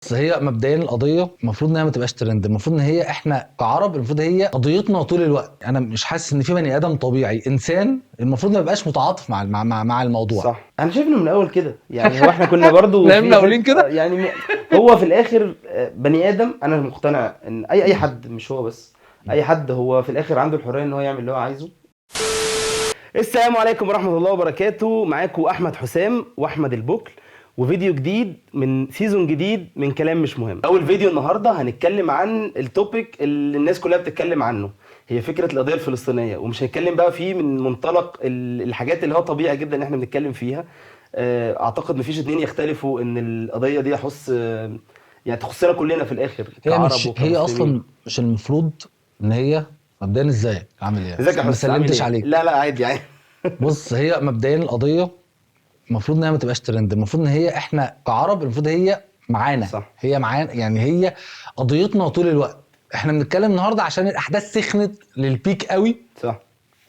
بس هي مبدئيا القضيه المفروض انها ما تبقاش ترند، المفروض ان هي احنا كعرب المفروض هي قضيتنا طول الوقت. انا مش حاسس ان في بني ادم طبيعي انسان المفروض ما يبقاش متعاطف مع الموضوع. صح، انا شايف انه من الاول كده. يعني هو احنا كنا برضو لا، في مقاولين كده. هو في الاخر بني ادم. انا مقتنع ان اي حد، مش هو بس، اي حد هو في الاخر عنده الحريه ان هو يعمل اللي هو عايزه. السلام عليكم ورحمه الله وبركاته. معاكم احمد حسام واحمد البكل، وفيديو جديد من سيزون جديد من كلام مش مهم. اول فيديو النهارده هنتكلم عن التوبيك اللي الناس كلها بتتكلم عنه، هي فكره القضيه الفلسطينيه. ومش هنتكلم بقى فيه من منطلق الحاجات اللي هو طبيعي جدا ان احنا بنتكلم فيها. اعتقد مفيش اتنين يختلفوا ان القضيه دي يعني تخصنا كلنا في الاخر هي كعرب هي وكمسلمين. اصلا مش المفروض ان هي مبدئيا ازيك عامل ايه، ازيك يا ما حسن، عامل سلمتش ايه؟ عليك. لا لا، عادي يعني. بص، هي مبدئيا القضيه المفروض انها ما تبقاش ترند، المفروض ان هي احنا كعرب المفروض هي معانا، صح هي معانا، يعني هي قضيتنا طول الوقت. احنا بنتكلم النهارده عشان الاحداث سخنت للبيك قوي صح.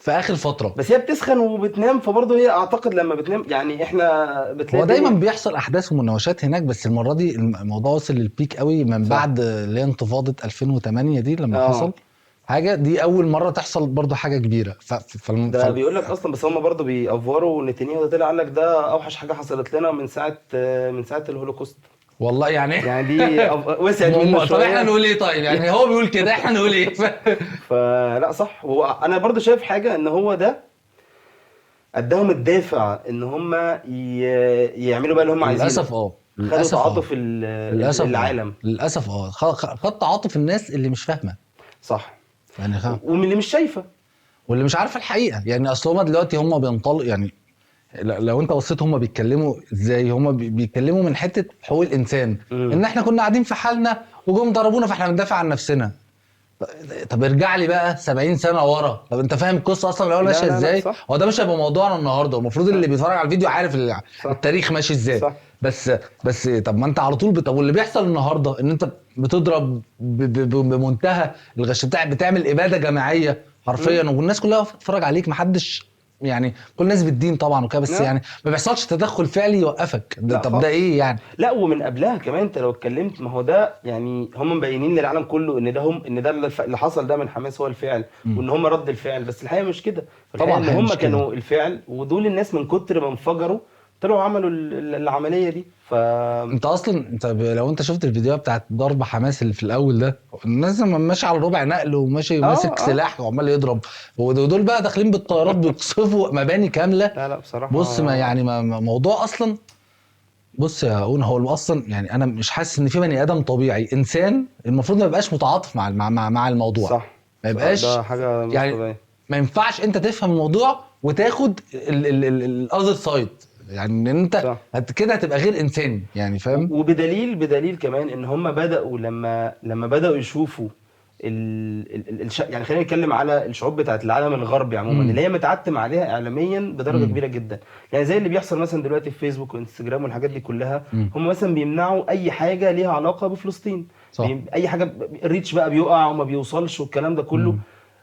في اخر فتره. بس هي بتسخن وبتنام، فبرضه هي اعتقد لما بتنام يعني احنا بتلاقي هو دايما الدنيا. بيحصل احداث ومناوشات هناك، بس المره دي الموضوع وصل للبيك قوي من صح. بعد اللي هي انتفاضه 2008 دي لما حصل اه، حاجه. دي اول مره تحصل برضو حاجه كبيره ده بيقول لك اصلا، بس هم برضه بيأفوروا. نتنياهو ده طلع قال لك ده اوحش حاجه حصلت لنا من ساعه الهولوكوست. والله يعني. يعني دي وسعت منه طب احنا شويه. نقول ايه؟ طيب يعني هو بيقول كده، احنا نقول ايه؟ فلا صح، هو انا برضه شايف حاجه ان هو ده اداهم الدافع ان هم يعملوا بقى اللي هم عايزينه. للاسف اه، خدوا للاسف اه، تعاطف للاسف اه، العالم. للاسف اه، خد تعاطف الناس اللي مش فاهمه، صح. يعني ومن اللي مش شايفه. واللي مش عارفه الحقيقه. يعني اصل هما دلوقتي هما بينطلق، يعني لو انت بصيت هما بيتكلموا ازاي، هما بيتكلموا من حته حقوق الانسان، ان امم. احنا كنا قاعدين في حالنا وجم ضربونا فاحنا بندافع عن نفسنا. طب ارجع لي بقى 70 سنه ورا، طب انت فاهم القصه اصلا الاول لا ماشيه لا لا، ازاي؟ صح. هو ده مش هيبقى موضوعنا النهارده، المفروض اللي صح. بيتفرج على الفيديو عارف صح. التاريخ ماشي ازاي. صح. بس طب ما انت على طول طب واللي بيحصل النهارده ان انت بتضرب بمنتهى الغش، بتعمل اباده جماعيه حرفيا، امم. والناس كلها بتتفرج عليك، محدش يعني كل الناس بالدين طبعا وكده، بس لا يعني ما بيحصلش تدخل فعلي يوقفك لا طب ده خالص. ايه يعني؟ لا، ومن قبلها كمان انت لو اتكلمت، ما هو ده يعني هم مبينين للعالم كله ان ده اللي حصل ده من حماس هو الفعل، مم. وان هم رد الفعل. بس الحقيقه مش كده، الحقيقه طبعا ان هي هم مش كده. كانوا الفعل، ودول الناس من كتر ما انفجروا طلعوا عملوا العمليه دي. انت اصلا لو انت شفت الفيديو بتاعت ضرب حماس اللي في الاول ده، الناس لما ماشي على ربع نقل وماشي اه وماسك اه. سلاح وعمال يضرب، ودول بقى داخلين بالطيارات بيقصفوا مباني كامله. لا لا بص، ما بصراحه. يعني موضوع اصلا. بص يا هون، هو اصلا يعني انا مش حاسس ان في بني ادم طبيعي انسان المفروض ما يبقاش متعاطف مع الموضوع، صح. ما صح، ده يبقاش حاجه مش يعني. طبيعيه. ما ينفعش انت تفهم الموضوع وتاخد الاذر سايد، يعني ان انت صح. كده هتبقى غير انساني، يعني فاهم. وبدليل كمان ان هم بداوا لما بداوا يشوفوا يعني خلينا نتكلم على الشعوب بتاعت العالم الغربي عموما اللي امم هي متعتم عليها اعلاميا بدرجه كبيره جدا. يعني زي اللي بيحصل مثلا دلوقتي في فيسبوك وانستجرام والحاجات دي كلها. امم هم مثلا بيمنعوا اي حاجه ليها علاقه بفلسطين. صح. اي حاجه الريتش بقى بيقع وما بيوصلش والكلام ده كله.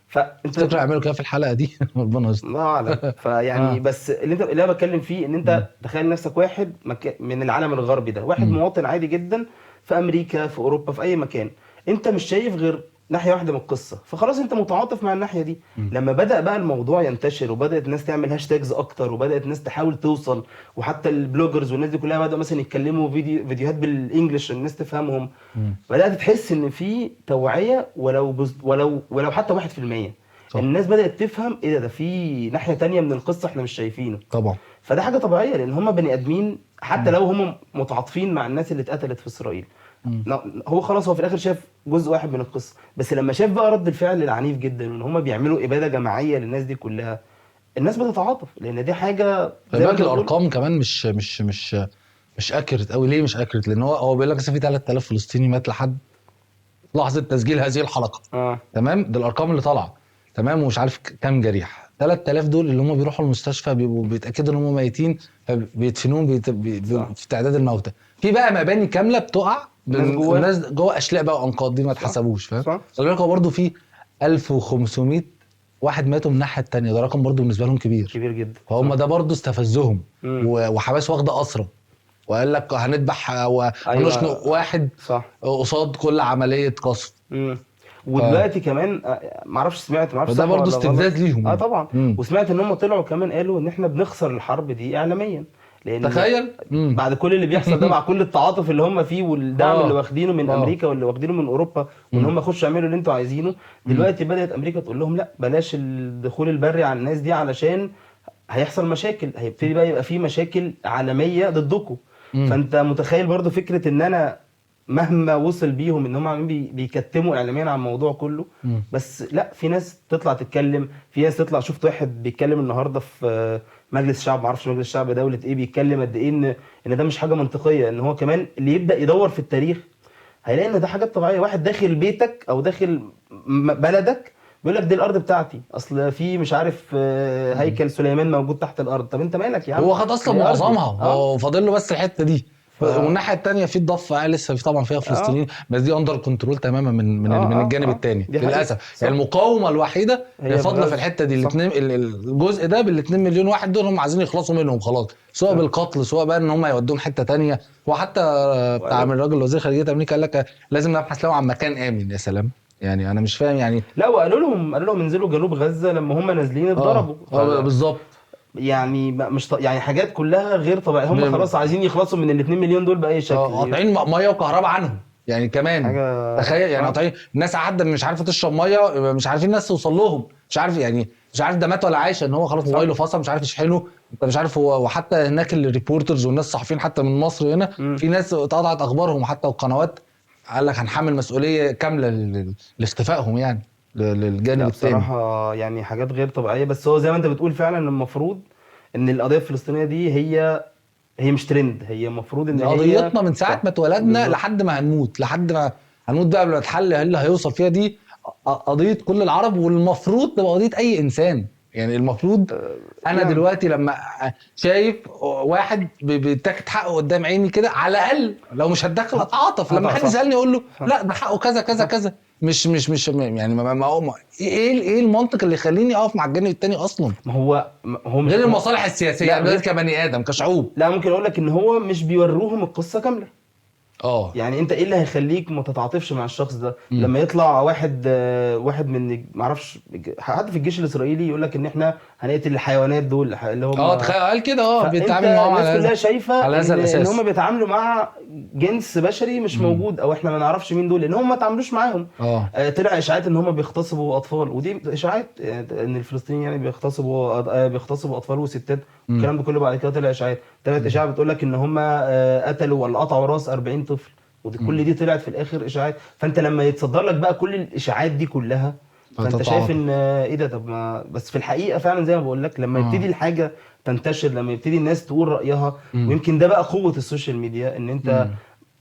فانت تفتكر يعملوا كده في الحلقه دي؟ ربنا يستر. الله اعلم. فيعني اه. بس اللي انا بتكلم فيه ان مم. انت تخيل نفسك واحد من العالم الغربي ده، واحد مم. مواطن عادي جدا في امريكا، في اوروبا، في اي مكان. انت مش شايف غير ناحيه واحده من القصه، فخلاص انت متعاطف مع الناحيه دي. مم. لما بدا بقى الموضوع ينتشر وبدات الناس تعمل هاشتاجز اكتر وبدات الناس تحاول توصل، وحتى البلوجرز والناس دي كلها بداوا مثلا يتكلموا فيديوهات بالانجلش الناس تفهمهم. مم. بدات تحس ان في توعيه، ولو حتى 1%. صح. الناس بدأت تفهم ايه ده في ناحية تانية من القصة احنا مش شايفينه. طبعا. فده حاجة طبيعية لان هم بني ادمين، حتى مم. لو هم متعاطفين مع الناس اللي اتقتلت في اسرائيل. مم. هو خلاص هو في الاخر شاف جزء واحد من القصة، بس لما شاف بقى رد الفعل العنيف جدا ان هم بيعملوا ابادة جماعية للناس دي كلها، الناس بتتعاطف لان دي حاجة خلي زي ما بالك انت بتقول. الارقام كمان مش اكيرت قوي. ليه مش اكيرت؟ لان هو بيقول لك لسه في 3000 فلسطيني مات لحد لحظه تسجيل هذه الحلقه. اه. تمام، ده الارقام اللي طالعه. تمام، ومش عارف كام جريح. 3000 دول اللي هم بيروحوا المستشفى بيبقوا بيتاكدوا ان هم ميتين، فبيدفنوهم صح. في تعداد الموتى. في بقى مباني كامله بتقع الناس جواه. الناس جوه اشلاء بقى وانقاض، دي ما صح. اتحسبوش، فاهم. صح. خلي بالك هو برضه في 1500 واحد ماتوا من الناحيه الثانيه، ده رقم برضه بالنسبه لهم كبير. كبير جدا. فهم صح. ده برضه استفزهم، امم. وحماس واخده اسرى. وقال لك هنذبح ونشنق واحد صح. قصاد كل عمليه قصف. ودلوقتي كمان معرفش سمعت، معرفش ده صح برضه ولا غلط. استفزاز ليهم طبعا. وسمعت ان هم طلعوا كمان قالوا ان احنا بنخسر الحرب دي اعلاميا، لان تخيل بعد كل اللي بيحصل ده، مع كل التعاطف اللي هم فيه والدعم اللي واخدينه من امريكا واللي واخدينه من اوروبا، وان هم يخشوا يعملوا اللي انتوا عايزينه، دلوقتي بدات امريكا تقول لهم لا بلاش الدخول البري على الناس دي علشان هيحصل مشاكل، هيبتدي بقى يبقى في مشاكل عالميه ضدكم. فانت متخيل برضو فكره ان انا مهما وصل بيهم ان هم عاملين بيكتموا اعلاميا عن الموضوع كله، بس لا، في ناس تطلع تتكلم، في ناس تطلع. شفت واحد بيتكلم النهارده في مجلس الشعب، معرفش مجلس الشعب دوله ايه، بيتكلم قد ايه ان ده مش حاجه منطقيه، ان هو كمان اللي يبدا يدور في التاريخ هيلاقي ان ده حاجات طبيعيه. واحد داخل بيتك او داخل بلدك بيقول لك دي الارض بتاعتي، اصل في مش عارف هيكل سليمان موجود تحت الارض. طب انت مالك يا عم؟ هو خد اصلا دي أرضي. معظمها، هو فاضل له بس الحته دي. والناحيه الثانيه في الضفه لسه في طبعا فيها فلسطينيين، بس دي اندر كنترول تماما من الجانب الثاني للاسف. يعني المقاومه الوحيده هي فاضله في الحته دي. الاثنين الجزء ده بال2 مليون واحد دول هم عايزين يخلصوا منهم خلاص، سواء بالقتل سواء بقى ان هم يودوهم حته ثانيه. وحتى بتاع من الراجل وزير خارجيه امريكا قال لك لازم نبحث لهم عن مكان امن. يا سلام، يعني انا مش فاهم يعني. لا، وقالوا لهم انزلوا جنوب غزه، لما هم نازلين اتضربوا. بالظبط. يعني مش يعني حاجات كلها غير طبيعيه. هم خلاص عايزين يخلصوا من ال2 مليون دول باي شكل. قاطعين ميه وكهرباء عنهم يعني كمان. تخيل يعني قاطعين الناس عدى مش عارفه تشرب ميه، مش عارفين الناس توصل لهم، مش عارف يعني، مش عارف ده مات ولا عايش، ان هو خلاص موبايله فصل مش عارف يشحنه. انت مش عارف هو. وحتى هناك الريبورترز والناس الصحفيين حتى من مصر هنا في ناس اتقطعت اخبارهم، حتى القنوات قال لك هنحمل مسؤوليه كامله لاختفائهم يعني للجانب الثاني. بصراحه يعني حاجات غير طبيعيه. بس هو زي ما انت بتقول فعلا المفروض ان القضيه الفلسطينيه دي هي مش ترند، هي المفروض ان قضيتنا من ساعه ما اتولدنا لحد ما هنموت، لحد ما هنموت بقى قبل ما تحل اللي هيوصل فيها. دي قضيه كل العرب، والمفروض تبقى قضيه اي انسان. يعني المفروض انا دلوقتي لما شايف واحد بيتاخد حقه قدام عيني كده، على الاقل لو مش هتدخل اتعاطف. لما حد يسالني اقول له لا ده حقه كذا كذا كذا. مش يعني ما ايه المنطق اللي يخليني اقف مع الجانب التاني اصلا؟ ما هو مش غير المصالح السياسيه غير كبني ادم كشعوب. لا، ممكن اقول لك ان هو مش بيوروهم القصه كامله. يعني انت ايه اللي هيخليك ما تتعاطفش مع الشخص ده؟ لما يطلع واحد من معرفش حد في الجيش الاسرائيلي يقول لك ان احنا هنقتل الحيوانات دول اللي هم تخيل قال كده. بيتعامل معاهم الناس كلها شايفه على هذا الاساس ان هم بيتعاملوا مع جنس بشري مش موجود، او احنا ما نعرفش مين دول، لان هم ما تعاملوش معاهم. طلع اشاعات ان هم بيغتصبوا اطفال، ودي اشاعات ان الفلسطينيين يعني بيغتصبوا اطفال وستات. الكلام ده كله بعد كده طلع اشاعات. طلعت اشاعه بتقول لك ان هم قتلوا ولا قطعوا راس 40 طفل، ودي كل دي طلعت في الاخر اشاعات. فانت لما يتصدر لك بقى كل الاشاعات دي كلها، فانت شايف ان ايه ده؟ طب ما بس في الحقيقه فعلا زي ما بقول لك، لما يبتدي الحاجه تنتشر، لما يبتدي الناس تقول رايها، ويمكن ده بقى قوه السوشيال ميديا، ان انت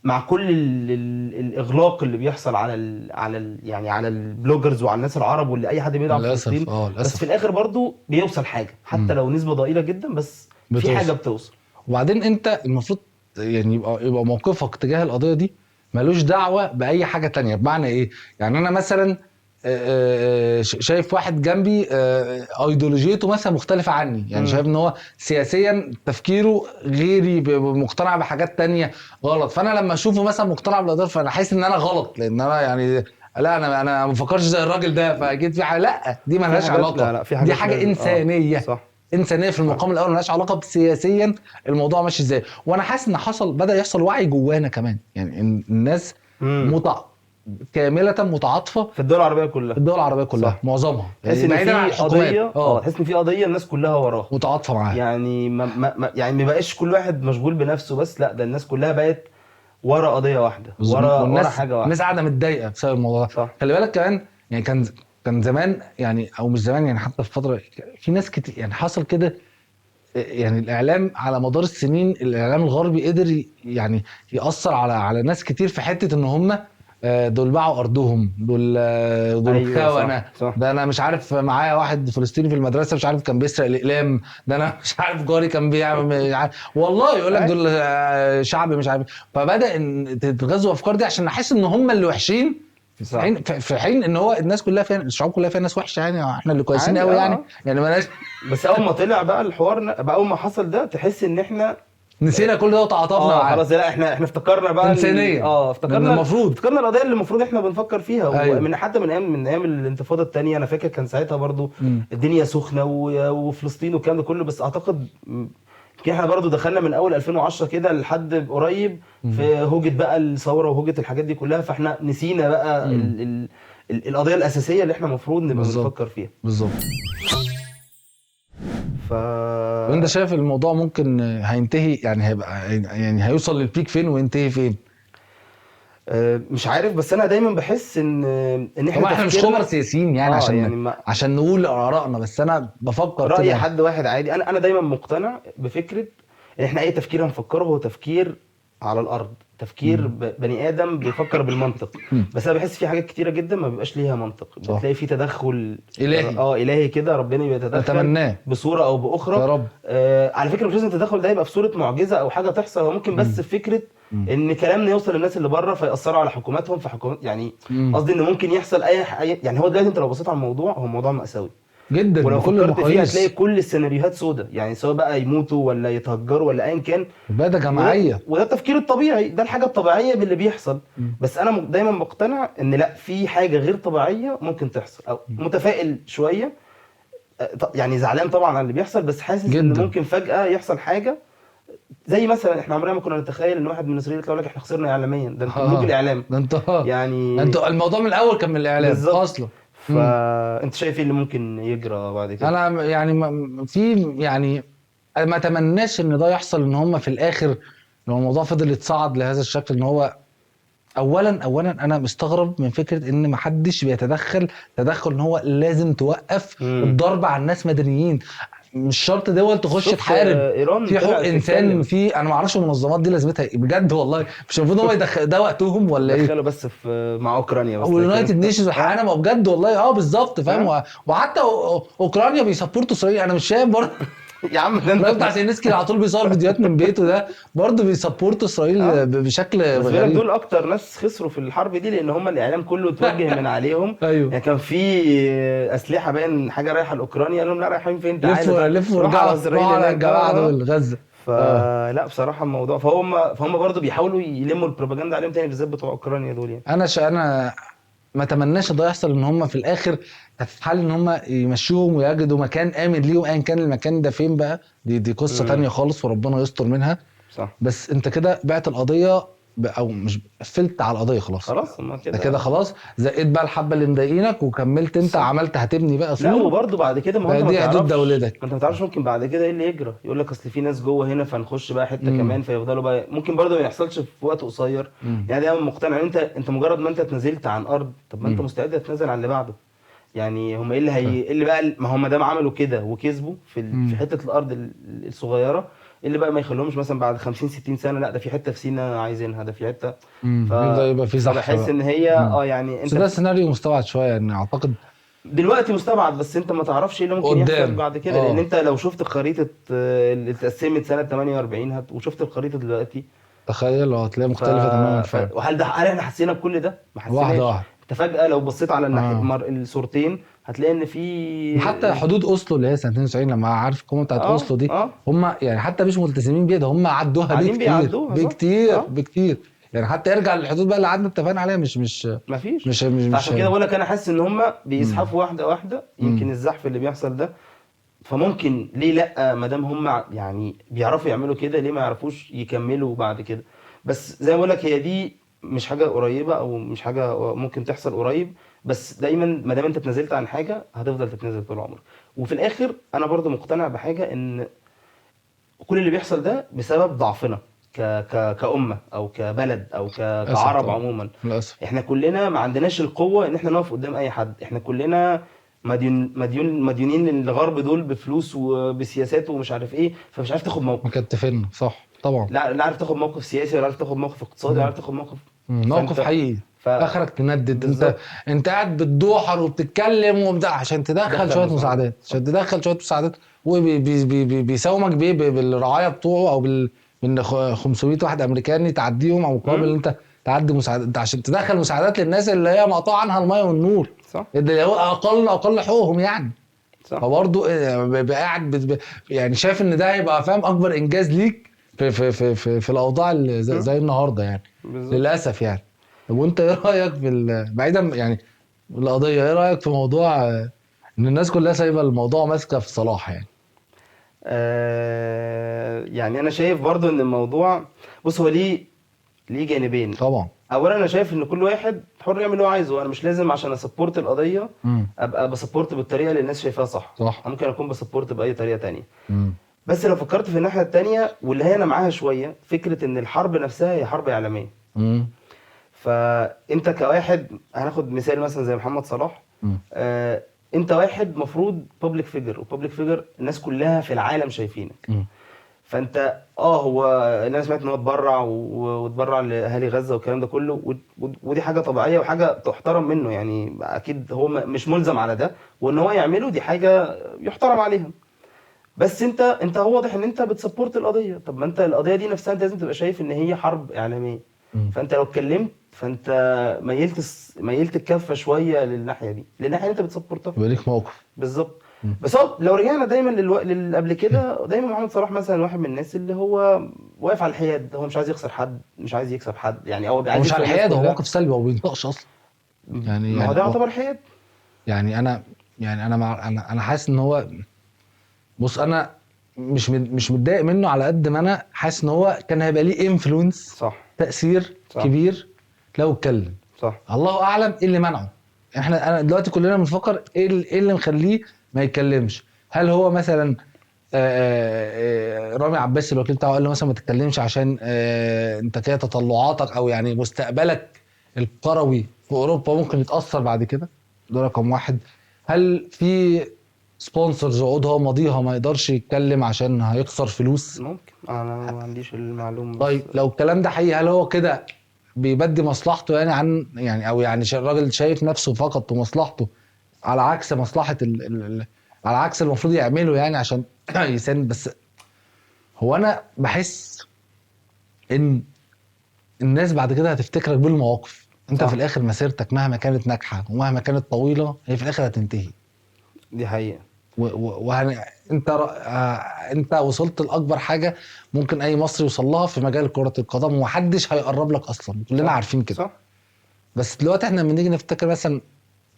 مع كل الاغلاق اللي بيحصل يعني على البلوجرز وعلى الناس العرب واللي اي حد بيدعم فلسطين، بس في الاخر برضو بيوصل حاجه، حتى لو نسبه ضئيله جدا، بس في حاجه بتوصل. وبعدين انت المفروض يعني يبقى موقفك تجاه القضيه دي ملوش دعوه باي حاجه تانية. بمعنى ايه؟ يعني انا مثلا شايف واحد جنبي ايديولوجيته مثلا مختلفه عني، يعني شايف ان هو سياسيا تفكيره غيري، مقتنع بحاجات تانية غلط. فانا لما اشوفه مثلا مقتنع بالقضيه، فانا حاسس ان انا غلط، لان انا يعني لا انا ما بفكرش زي الراجل ده، فاكيد في حاجه. لا دي مالهاش علاقه. لا، دي حاجه انسانيه. صح. انسانيه في المقام الاول، مالهاش علاقه بسياسيا الموضوع ماشي ازاي. وانا حاسس ان بدا يحصل وعي جوانا كمان، يعني الناس كامله متعاطفه في الدول العربيه كلها. الدول العربيه كلها صح. معظمها تحس ان في قضيه تحس ان في قضيه الناس كلها وراها متعاطفه معاها. يعني يعني ما بقاش كل واحد مشغول بنفسه بس، لا ده الناس كلها بقت ورا قضيه واحده، ورا حاجه واحده. الناس قاعده متضايقه بسبب الموضوع ده. خلي بالك كمان، يعني كان زمان، يعني او مش زمان، يعني حتى في فتره في ناس كتير يعني حصل كده. يعني الاعلام على مدار السنين، الاعلام الغربي قدر يعني ياثر على ناس كتير في حته ان هم دول باعوا ارضهم، دول خونه. ده انا مش عارف معايا واحد فلسطيني في المدرسه مش عارف كان بيسرق الاقلام، ده انا مش عارف جاري كان بيعمل والله يقول لك دول شعب مش عارف. فبدا ان تتغذوا افكار دي عشان نحس ان هم اللي وحشين، في حين ان هو الناس كلها فيها، الشعوب كلها فيها ناس وحشه، يعني احنا اللي كويسين قوي يعني مالناش. بس اول ما طلع بقى الحوار بقى، اول ما حصل ده تحس ان احنا نسينا كل ده وتعاطفنا معاه. خلاص لا احنا افتكرنا بقى إنسانية. افتكرنا المفروض افتكرنا القضيه اللي المفروض احنا بنفكر فيها. أيوة. ومن حتى من ايام الانتفاضه الثانيه انا فاكر كان ساعتها برضو مم. الدنيا سخنه وفلسطين والكلام ده كله. بس اعتقد يمكن احنا برضو دخلنا من اول 2010 كده لحد قريب في هوجة بقى الثوره وهوجة الحاجات دي كلها، فاحنا نسينا بقى القضيه الاساسيه اللي احنا المفروض نبقى بنفكر فيها بالظبط. ف وانت شايف الموضوع ممكن هينتهي يعني هيبقى يعني هيوصل للبيك فين وينتهي فين؟ مش عارف، بس انا دايما بحس ان طبعا احنا مش خبراء سياسيين يعني عشان نقول ارائنا، بس انا بفكر رأي كده. حد واحد عادي. انا دايما مقتنع بفكره ان احنا اي تفكير هنفكره هو تفكير على الارض، تفكير بني ادم بيفكر بالمنطق. بس انا بحس في حاجات كتيره جدا ما بيبقاش ليها منطق، بتلاقي في تدخل الهي كده، ربنا بيتدخل اتمناه بصوره او باخرى يا رب. على فكره مش لازم التدخل ده يبقى في صوره معجزه او حاجه تحصل، هو ممكن بس فكره ان كلامنا يوصل للناس اللي بره فيأثروا على حكوماتهم، فحكومات يعني قصدي ان ممكن يحصل اي يعني هو دلوقتي انت لو بصيت على الموضوع هو موضوع مأساوي جدا، ولو بكل فكرت فيها المقاييس هتلاقي كل السيناريوهات سودة، يعني سواء بقى يموتوا ولا يتهجروا ولا ايا كان، بدأ جماعيه. وده التفكير الطبيعي، ده الحاجه الطبيعيه باللي بيحصل. بس انا دايما مقتنع ان لا، في حاجه غير طبيعيه ممكن تحصل، او متفائل شويه يعني زعلان طبعا على اللي بيحصل، بس حاسس جداً. ان ممكن فجاه يحصل حاجه زي مثلا احنا عمرنا ما كنا نتخيل ان واحد من اسرائيل يطلع لك احنا خسرنا اعلاميا. ده انتوا ملوك الاعلام، ده انت يعني انتوا الموضوع من الاول كان من الاعلام بالظبط. اصلا. فانت شايف ايه اللي ممكن يجرى بعد كده؟ انا يعني في يعني ما اتمناش ان ده يحصل، ان هم في الاخر لو الموضوع فضل يتصاعد لهذا الشكل، ان هو اولا انا مستغرب من فكره ان محدش بيتدخل تدخل ان هو لازم توقف الضرب على الناس مدنيين. مش شرط دول تخش تحارب، ايران في حقوق انسان، في انا ما اعرفش المنظمات دي لازمتها ايه بجد والله. مش المفروض هم يدخلوا ده وقتهم ولا ايه؟ دخلوا بس في مع اوكرانيا بس، او اليونايتد نيشنز حقنا ما بجد والله. بالظبط فاهم. وحتى اوكرانيا بيسبورتوا اسرائيل، انا مش فاهم برضه. يا عم ده الراجل بتاع زيلينسكي على طول بيصور فيديوهات من بيته ده برضه بيسبورتوا اسرائيل بشكل بس غريب. دول اكتر ناس خسروا في الحرب دي، لان هم الاعلام كله اتوجه من عليهم. ايوه يعني كان في اسلحه باين حاجه رايحه لاوكرانيا، قال لهم لا رايحين فين؟ تعالوا لفوا رجعوا على الجماعه دول غزه. فلا بصراحه الموضوع فهم برضه بيحاولوا يلموا البروباجندا عليهم تاني، بالذات بتوع اوكرانيا دول يعني. انا ما اتمناش ده يحصل، ان هم في الاخر هتتحل ان هم يمشوهم ويجدوا مكان امن ليهم ايا كان المكان ده فين بقى. دي قصه تانية خالص وربنا يستر منها. صح. بس انت كده بعت القضيه او مش قفلت على القضيه خلاص ما كده خلاص، زقيت بقى الحبه اللي مضايقينك وكملت انت. صح. عملت هتبني بقى لا وبرده بعد كده ما انت ما تعرفش، انت ما تعرفش ممكن بعد كده ايه اللي يجرى. يقول لك اصل في ناس جوه هنا فنخش بقى حته كمان، فيفضلوا بقى ممكن برده ما يحصلش في وقت قصير. يعني دايما مقتنع ان انت مجرد ما انت اتنزلت عن ارض، طب ما انت مستعد تتنازل عن اللي بعده. يعني هم ايه اللي بقى، ما هم دام عملوا كده وكسبوا في حته الارض الصغيره، اللي بقى ما يخلوهمش مثلا بعد 50 60 سنه لا ده في حته في سينا عايزينها، ده في حته يبقى في صح. بحس ان هي يعني انت ده سيناريو مستبعد شويه يعني اعتقد دلوقتي مستبعد، بس انت ما تعرفش ايه اللي ممكن يحصل بعد كده. لان انت لو شفت الخريطه اللي اتقسمت سنه 48 وشفت الخريطه دلوقتي، تخيل هتلاقيها مختلفه تماما فعلا. وهل احنا حسينا بكل ده؟ ما حسيناش. واحده انت فجاه لو بصيت على الصورتين هتلاقي ان في حتى حدود اوسلو اللي هي سنه 92 لما عارف القوه بتاعت اوسلو دي هم يعني حتى مش ملتزمين بيها، ده هم عدوها بكتير يعني. حتى يرجع للحدود بقى اللي قعدنا اتفقنا عليها مش مفيش. عشان كده بقول لك انا حاسس ان هم بيزحفوا واحده واحده. يمكن الزحف اللي بيحصل ده فممكن ليه لا، ما دام هم يعني بيعرفوا يعملوا كده ليه ما يعرفوش يكملوا بعد كده. بس زي ما بقول لك هي دي مش حاجه قريبه او مش حاجه ممكن تحصل قريب، بس دايما ما دام انت اتنازلت عن حاجه هتفضل تتنازل طول عمرك. وفي الاخر انا برضو مقتنع بحاجه، ان كل اللي بيحصل ده بسبب ضعفنا كأمة او كبلد او كعرب عموما. للأسف. احنا كلنا ما عندناش القوه ان احنا نقف قدام اي حد. احنا كلنا مديونين للغرب دول بفلوس وبسياسات ومش عارف ايه، فمش عارف تاخد موقف. مكتفين صح طبعا. لا عارف تاخد موقف سياسي ولا عارف تاخد موقف اقتصادي ولا عارف تاخد موقف حقيقي. اخرك تندد. انت قاعد بتدوحر وبتتكلم وبتاع عشان تدخل شويه مساعدات وبيساومك بالرعايه بتوعه او من 500 واحد امريكاني تعديهم او مقابل انت تعدي مساعدات عشان تدخل مساعدات للناس اللي هي مقطوع عنها الميه والنور. صح. اللي هو اقل حقوقهم يعني. صح. فبرضه قاعد يعني شايف ان ده هيبقى فاهم اكبر انجاز ليك في الاوضاع اللي زي النهارده يعني بالظبط. للاسف يعني. طب وانت ايه رايك بعيدا يعني القضيه، ايه رايك في موضوع ان الناس كلها سايبه الموضوع ماسكه في صلاح يعني؟ يعني انا شايف برضو ان الموضوع، بص هو ليه جانبين. طبعا. اولا انا شايف ان كل واحد حر يعمل اللي هو عايزه، انا مش لازم عشان اسبورت القضيه امم. ابقى بسبورت بالطريقه اللي الناس شايفاها صح. صح. أنا ممكن اكون بسبورت باي طريقه تانية. امم. بس لو فكرت في الناحيه التانية واللي هي انا معاها شويه، فكره ان الحرب نفسها هي حرب اعلاميه. امم. فانت كواحد، هناخد مثال مثلا زي محمد صلاح. انت واحد مفروض بابليك فيجر، وبابليك فيجر الناس كلها في العالم شايفينك. فانت هو انا سمعت ان هو اتبرع واتبرع لاهالي غزه والكلام ده كله، ودي حاجه طبيعيه وحاجه تحترم منه، يعني اكيد هو مش ملزم على ده، وان هو يعمله دي حاجه يحترم عليها. بس انت هو واضح ان انت بتسبورت القضيه. طب ما انت القضيه دي نفسها انت لازم تبقى شايف ان هي حرب اعلاميه. فانت لو اتكلمت فانت ميلت الكفه شويه للناحيه دي، للناحيه اللي انت بتسبورتها. يبقى ليك موقف. بالظبط. بس هو لو رجعنا دايما قبل كده، دايما محمد صلاح مثلا واحد من الناس اللي هو واقف على الحياد، هو مش عايز يخسر حد، مش عايز يكسب حد، يعني هو هو عايز مش على يكسب الناس الحياد، هو كلها. موقف سلبي، هو بينطقش اصلا. ما هو ده هو يعتبر حياد. يعني انا حاسس ان هو، بص انا مش متضايق منه على قد ما انا حاسس ان هو كان هيبقى ليه انفلونس، صح. تاثير صح. كبير لو اتكلم. صح. الله اعلم ايه اللي منعه. انا دلوقتي كلنا بنفكر ايه اللي مخليه ما يتكلمش. هل هو مثلا رامي عباس الوكيل بتاعه قال له مثلا ما تتكلمش عشان انت كده تطلعاتك او يعني مستقبلك الكروي في اوروبا ممكن يتاثر بعد كده؟ ده رقم واحد. هل في سبونسرز عقودها ماضيها ما يقدرش يتكلم عشان هيخسر فلوس؟ ممكن، انا ما عنديش المعلومه بس. طيب لو الكلام ده حقيقي، هل هو كده بيبدي مصلحته يعني عن يعني، او يعني الراجل شايف نفسه فقط ومصلحته على عكس مصلحة على عكس المفروض يعمله يعني عشان يساند؟ بس هو انا بحس ان الناس بعد كده هتفتكرك بالمواقف. انت صح. في الاخر مسيرتك مهما كانت ناجحة ومهما كانت طويلة هي في الاخر هتنتهي. دي حقيقه. انت انت وصلت لاكبر حاجة ممكن اي مصري يوصل لها في مجال كرة القدم، ومحدش هيقرب لك اصلا، كلنا صح. عارفين كده. صح. بس دلوقتي احنا لما نيجي نفتكر مثلا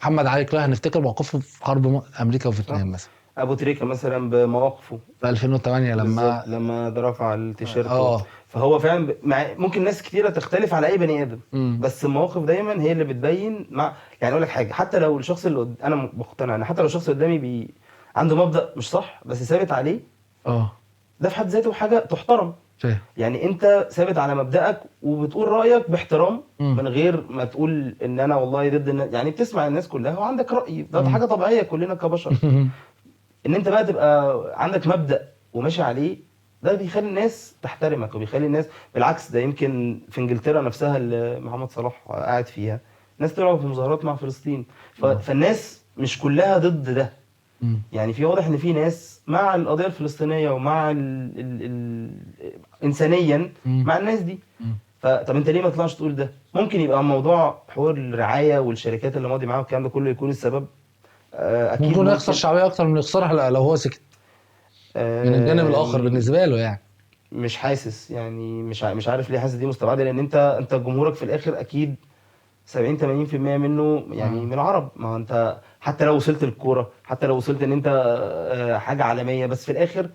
محمد علي كلاي هنفتكر موقفه في حرب امريكا صح. وفيتنام مثلا ابو تريكه مثلا بمواقفه في 2008 بالظبط، لما لما ده رفع التيشيرت اه فهو فعلا ممكن ناس كتيره تختلف على اي بني ادم، امم بس المواقف دايما هي اللي بتبين. يعني اقول لك حاجه، حتى لو الشخص انا مقتنع ان حتى لو الشخص اللي قدامي عنده مبدأ مش صح بس ثابت عليه، اه ده في حد ذاته حاجه تحترم. فاهم. يعني انت ثابت على مبدأك وبتقول رأيك باحترام، امم من غير ما تقول ان انا والله ضد الناس، يعني بتسمع الناس كلها وعندك رأي، ده حاجه طبيعيه كلنا كبشر. ان انت بقى تبقى عندك مبدأ وماشي عليه، ده بيخلي الناس تحترمك، وبيخلي الناس بالعكس. ده يمكن في انجلترا نفسها اللي محمد صلاح قاعد فيها، ناس طلعوا في مظاهرات مع فلسطين. فالناس مش كلها ضد ده، يعني في واضح ان في ناس مع القضية الفلسطينية ومع انسانيا مع الناس دي. طب انت ليه ما تطلعش تقول ده؟ ممكن يبقى موضوع حوار الرعاية والشركات اللي ماضي معاها والكلام ده كله يكون السبب. اكيد ممكن يخسر ممكن. شعبيه اكتر من يخسرها لو هو سكت من الجانب الاخر آم، بالنسبه له يعني. مش حاسس، يعني مش عارف ليه حاسس دي مستبعده، لان انت جمهورك في الاخر اكيد 70 80% منه يعني من العرب. ما هو انت حتى لو وصلت الكوره، حتى لو وصلت ان انت حاجه عالميه، بس في الاخر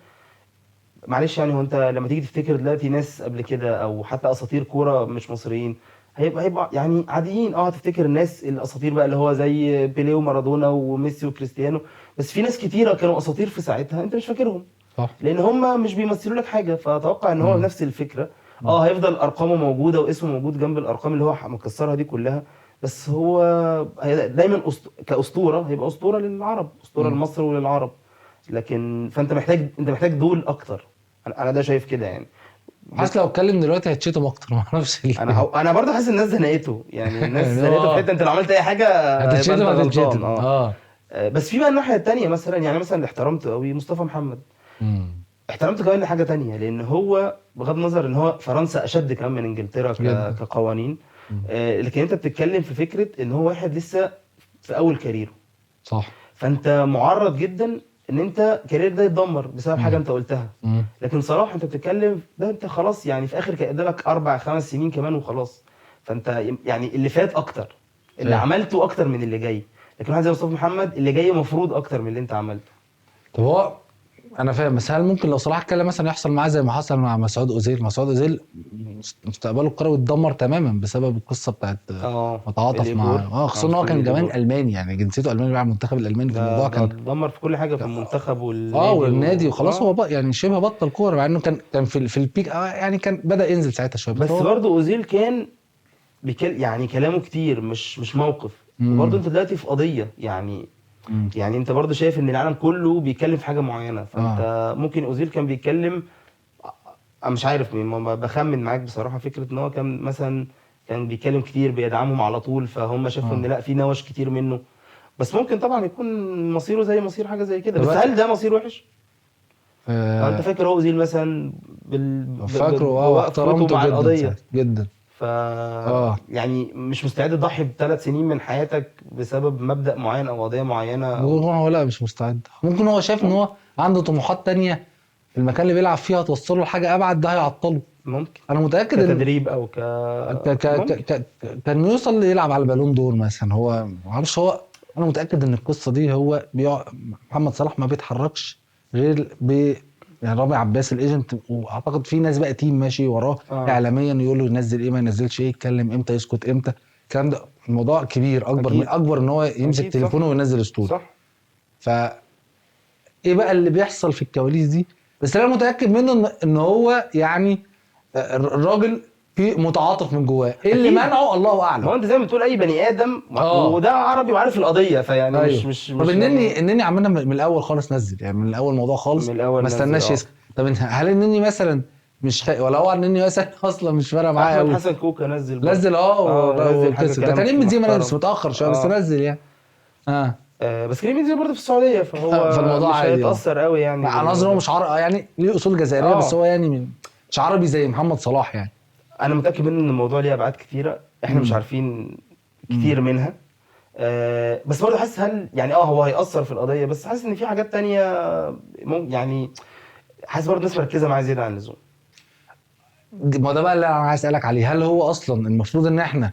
معلش يعني، هو انت لما تيجي تفتكر دلوقتي ناس قبل كده او حتى اساطير كوره مش مصريين، هيبقى يعني عاديين. هتفتكر الناس الاساطير بقى اللي هو زي بيليه ومارادونا وميسي وكريستيانو، بس في ناس كتيره كانوا اساطير في ساعتها انت مش فاكرهم، صح. لان هم مش بيمثلوا لك حاجه. فاتوقع ان هو نفس الفكره. هيفضل ارقامه موجوده واسمه موجود جنب الارقام اللي هو مكسرها دي كلها، بس هو دايما كاسطوره هيبقى اسطوره للعرب، اسطوره لمصر وللعرب. لكن انت محتاج دول اكتر. انا ده شايف كده يعني. حاسس لو اتكلم دلوقتي هيتشتم اكتر، ما اعرفش ليه. انا برضه حاسس الناس زنقته، يعني الناس يعني زنقته في هو حته انت لو عملت اي حاجه هيبقى هتتشتم انت غلطان. هتتشتم اه. بس في بقى الناحيه التانيه مثلا، يعني مثلا اللي احترمته قوي مصطفى محمد. احترمته كمان لحاجه تانية، لان هو بغض النظر ان هو فرنسا اشد كمان من انجلترا جدا. كقوانين، لكن انت بتتكلم في فكره ان هو واحد لسه في اول كاريره. صح. فانت معرض جدا ان انت كارير ده يتدمر بسبب حاجه انت قلتها. مم. لكن صلاح انت بتتكلم ده انت خلاص يعني في اخر كان قدامك 4-5 سنين كمان وخلاص. فانت يعني اللي فات اكتر، اللي فاهم. عملته اكتر من اللي جاي. لكن واحد زي مصطفى محمد اللي جاي مفروض اكتر من اللي انت عملته. طب هو انا فاهم، بس هل ممكن لو صلاح اتكلم مثلا يحصل معاه زي ما حصل مع مسعود اوزيل؟ مسعود اوزيل مستقبله الكروي اتدمر تماما بسبب القصه بتاعت ما تعاطف مع الايجور خصوصا ان هو كان كمان الماني، يعني جنسيته الماني بيلعب المنتخب الالماني، ده فالموضوع ده كان اتدمر في كل حاجه، في المنتخب والنادي والنادي وخلاص. هو بقى يعني شبه بطل كوره، مع انه كان في البيك يعني كان بدا ينزل ساعتها شويه، بس هو برضه اوزيل كان يعني كلامه كتير مش موقف. وبرضه انت دلوقتي في قضيه يعني. يعني انت برضه شايف ان العالم كله بيتكلم في حاجه معينه، فانت ممكن اوزيل كان بيتكلم. انا مش عارف ما بخمن معاك بصراحه، فكره ان هو كان مثلا كان بيتكلم كتير بيدعمهم على طول، فهم شافوا ان لا في نوش كتير منه. بس ممكن طبعا يكون مصيره زي مصير حاجه زي كده، بس هل ده مصير وحش؟ انت فاكر هو اوزيل مثلا فاكره بوقفته واحترمته مع جدا القضيه، جدا. ف يعني مش مستعد تضحي ب3 سنين من حياتك بسبب مبدأ معين او قضيه معينه ممكن هو لا مش مستعد، ممكن هو شايف ان هو عنده طموحات تانية في المكان اللي بيلعب فيها توصله لحاجه ابعد، ده هيعطله. ممكن انا متاكد ان كتدريب او ممكن. كان يوصل يلعب على البالون دور مثلا. هو ما اعرفش، هو انا متاكد ان القصه دي هو محمد صلاح ما بيتحركش غير يعني رامي عباس الايجنت، واعتقد في ناس بقى تيم ماشي وراه اعلاميا يقول له ينزل ايه ما ينزلش ايه، يتكلم امتى يسكت امتى. الكلام ده الموضوع كبير، اكبر أكيد. من اكبر ان هو يمسك تليفونه وينزل ستوري. صح. ف ايه بقى اللي بيحصل في الكواليس دي؟ بس انا متاكد منه ان هو يعني الراجل في متعاطف من جواه. ايه اللي منعه الله اعلم. ما هو انت زي ما بتقول اي بني ادم وده عربي وعارف القضيه، فيعني أيوه. مش طب يعني انني عملنا من الاول خالص، نزل يعني من الاول الموضوع خالص، من الاول ما استناش يسكت. طب هل انني مثلا مش ولا هو انني مثلا اصلا مش فارقه معايا احمد قوي؟ حسن كوكا نزل برضه. نزل نزل حاجه وكسب. ده كلام كان من زمان بس محترم. متاخر شويه، بس نزل يعني. بس كريم بنزيما برضه في السعوديه، فهو فالموضوع مش عادي. هيتاثر قوي يعني انا قصدي هو مش عربي، يعني ليه اصول جزائريه بس هو يعني مش عربي زي محمد صلاح يعني. انا متاكد منه ان الموضوع ليه ابعاد كتيره احنا مش عارفين كتير منها. بس برضه حاسس هل يعني هو هيأثر في القضيه، بس حاسس ان في حاجات تانية ممكن يعني. حاسس برضه الناس مركزه معاه زياده عن اللزوم. ما ده بقى اللي انا عايز اسالك عليه. هل هو اصلا المفروض ان احنا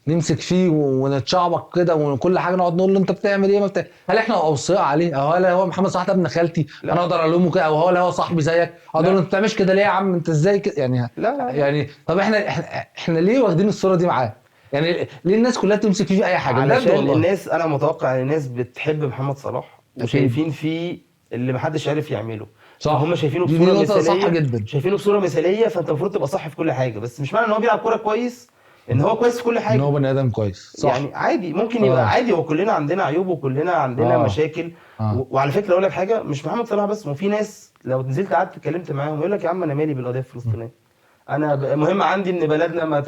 نمسك فيه ونتشعبط كده وكل حاجه نقعد نقول له انت بتعمل ايه ما هل احنا اوصياء عليه؟ او هل هو محمد صلاح ده ابن خالتي لا. انا اقدر الومه كده؟ او هو صاحبي زيك اقعد اقول له انت بتعملش كده ليه يا عم؟ انت ازاي كده يعني؟ لا. يعني طب احنا ليه واخدين الصوره دي معاه؟ يعني ليه الناس كلها تمسك فيه في اي حاجه؟ بجد علشان والله. الناس، انا متوقع ان الناس بتحب محمد صلاح أكيد. وشايفين فيه اللي محدش عارف يعمله. صح. فهم شايفينه دي بصوره نقطه صح مثاليه، جدا. شايفينه بصوره مثاليه، فانت المفروض تبقى صح في كل حاجه. بس مش معنى ان هو بيلعب كوره كويس ان هو كويس في كل ان حاجه. هو بني ادم كويس. صح. يعني عادي، ممكن يبقى عادي، وكلنا عندنا عيوب وكلنا عندنا مشاكل. وعلى فكره اقول لك حاجه، مش محمد صلاح بس، ما في ناس لو نزلت قعدت اتكلمت معاهم يقول لك يا عم انا مالي بالقضيه الفلسطينيه، انا مهم عندي ان بلدنا ما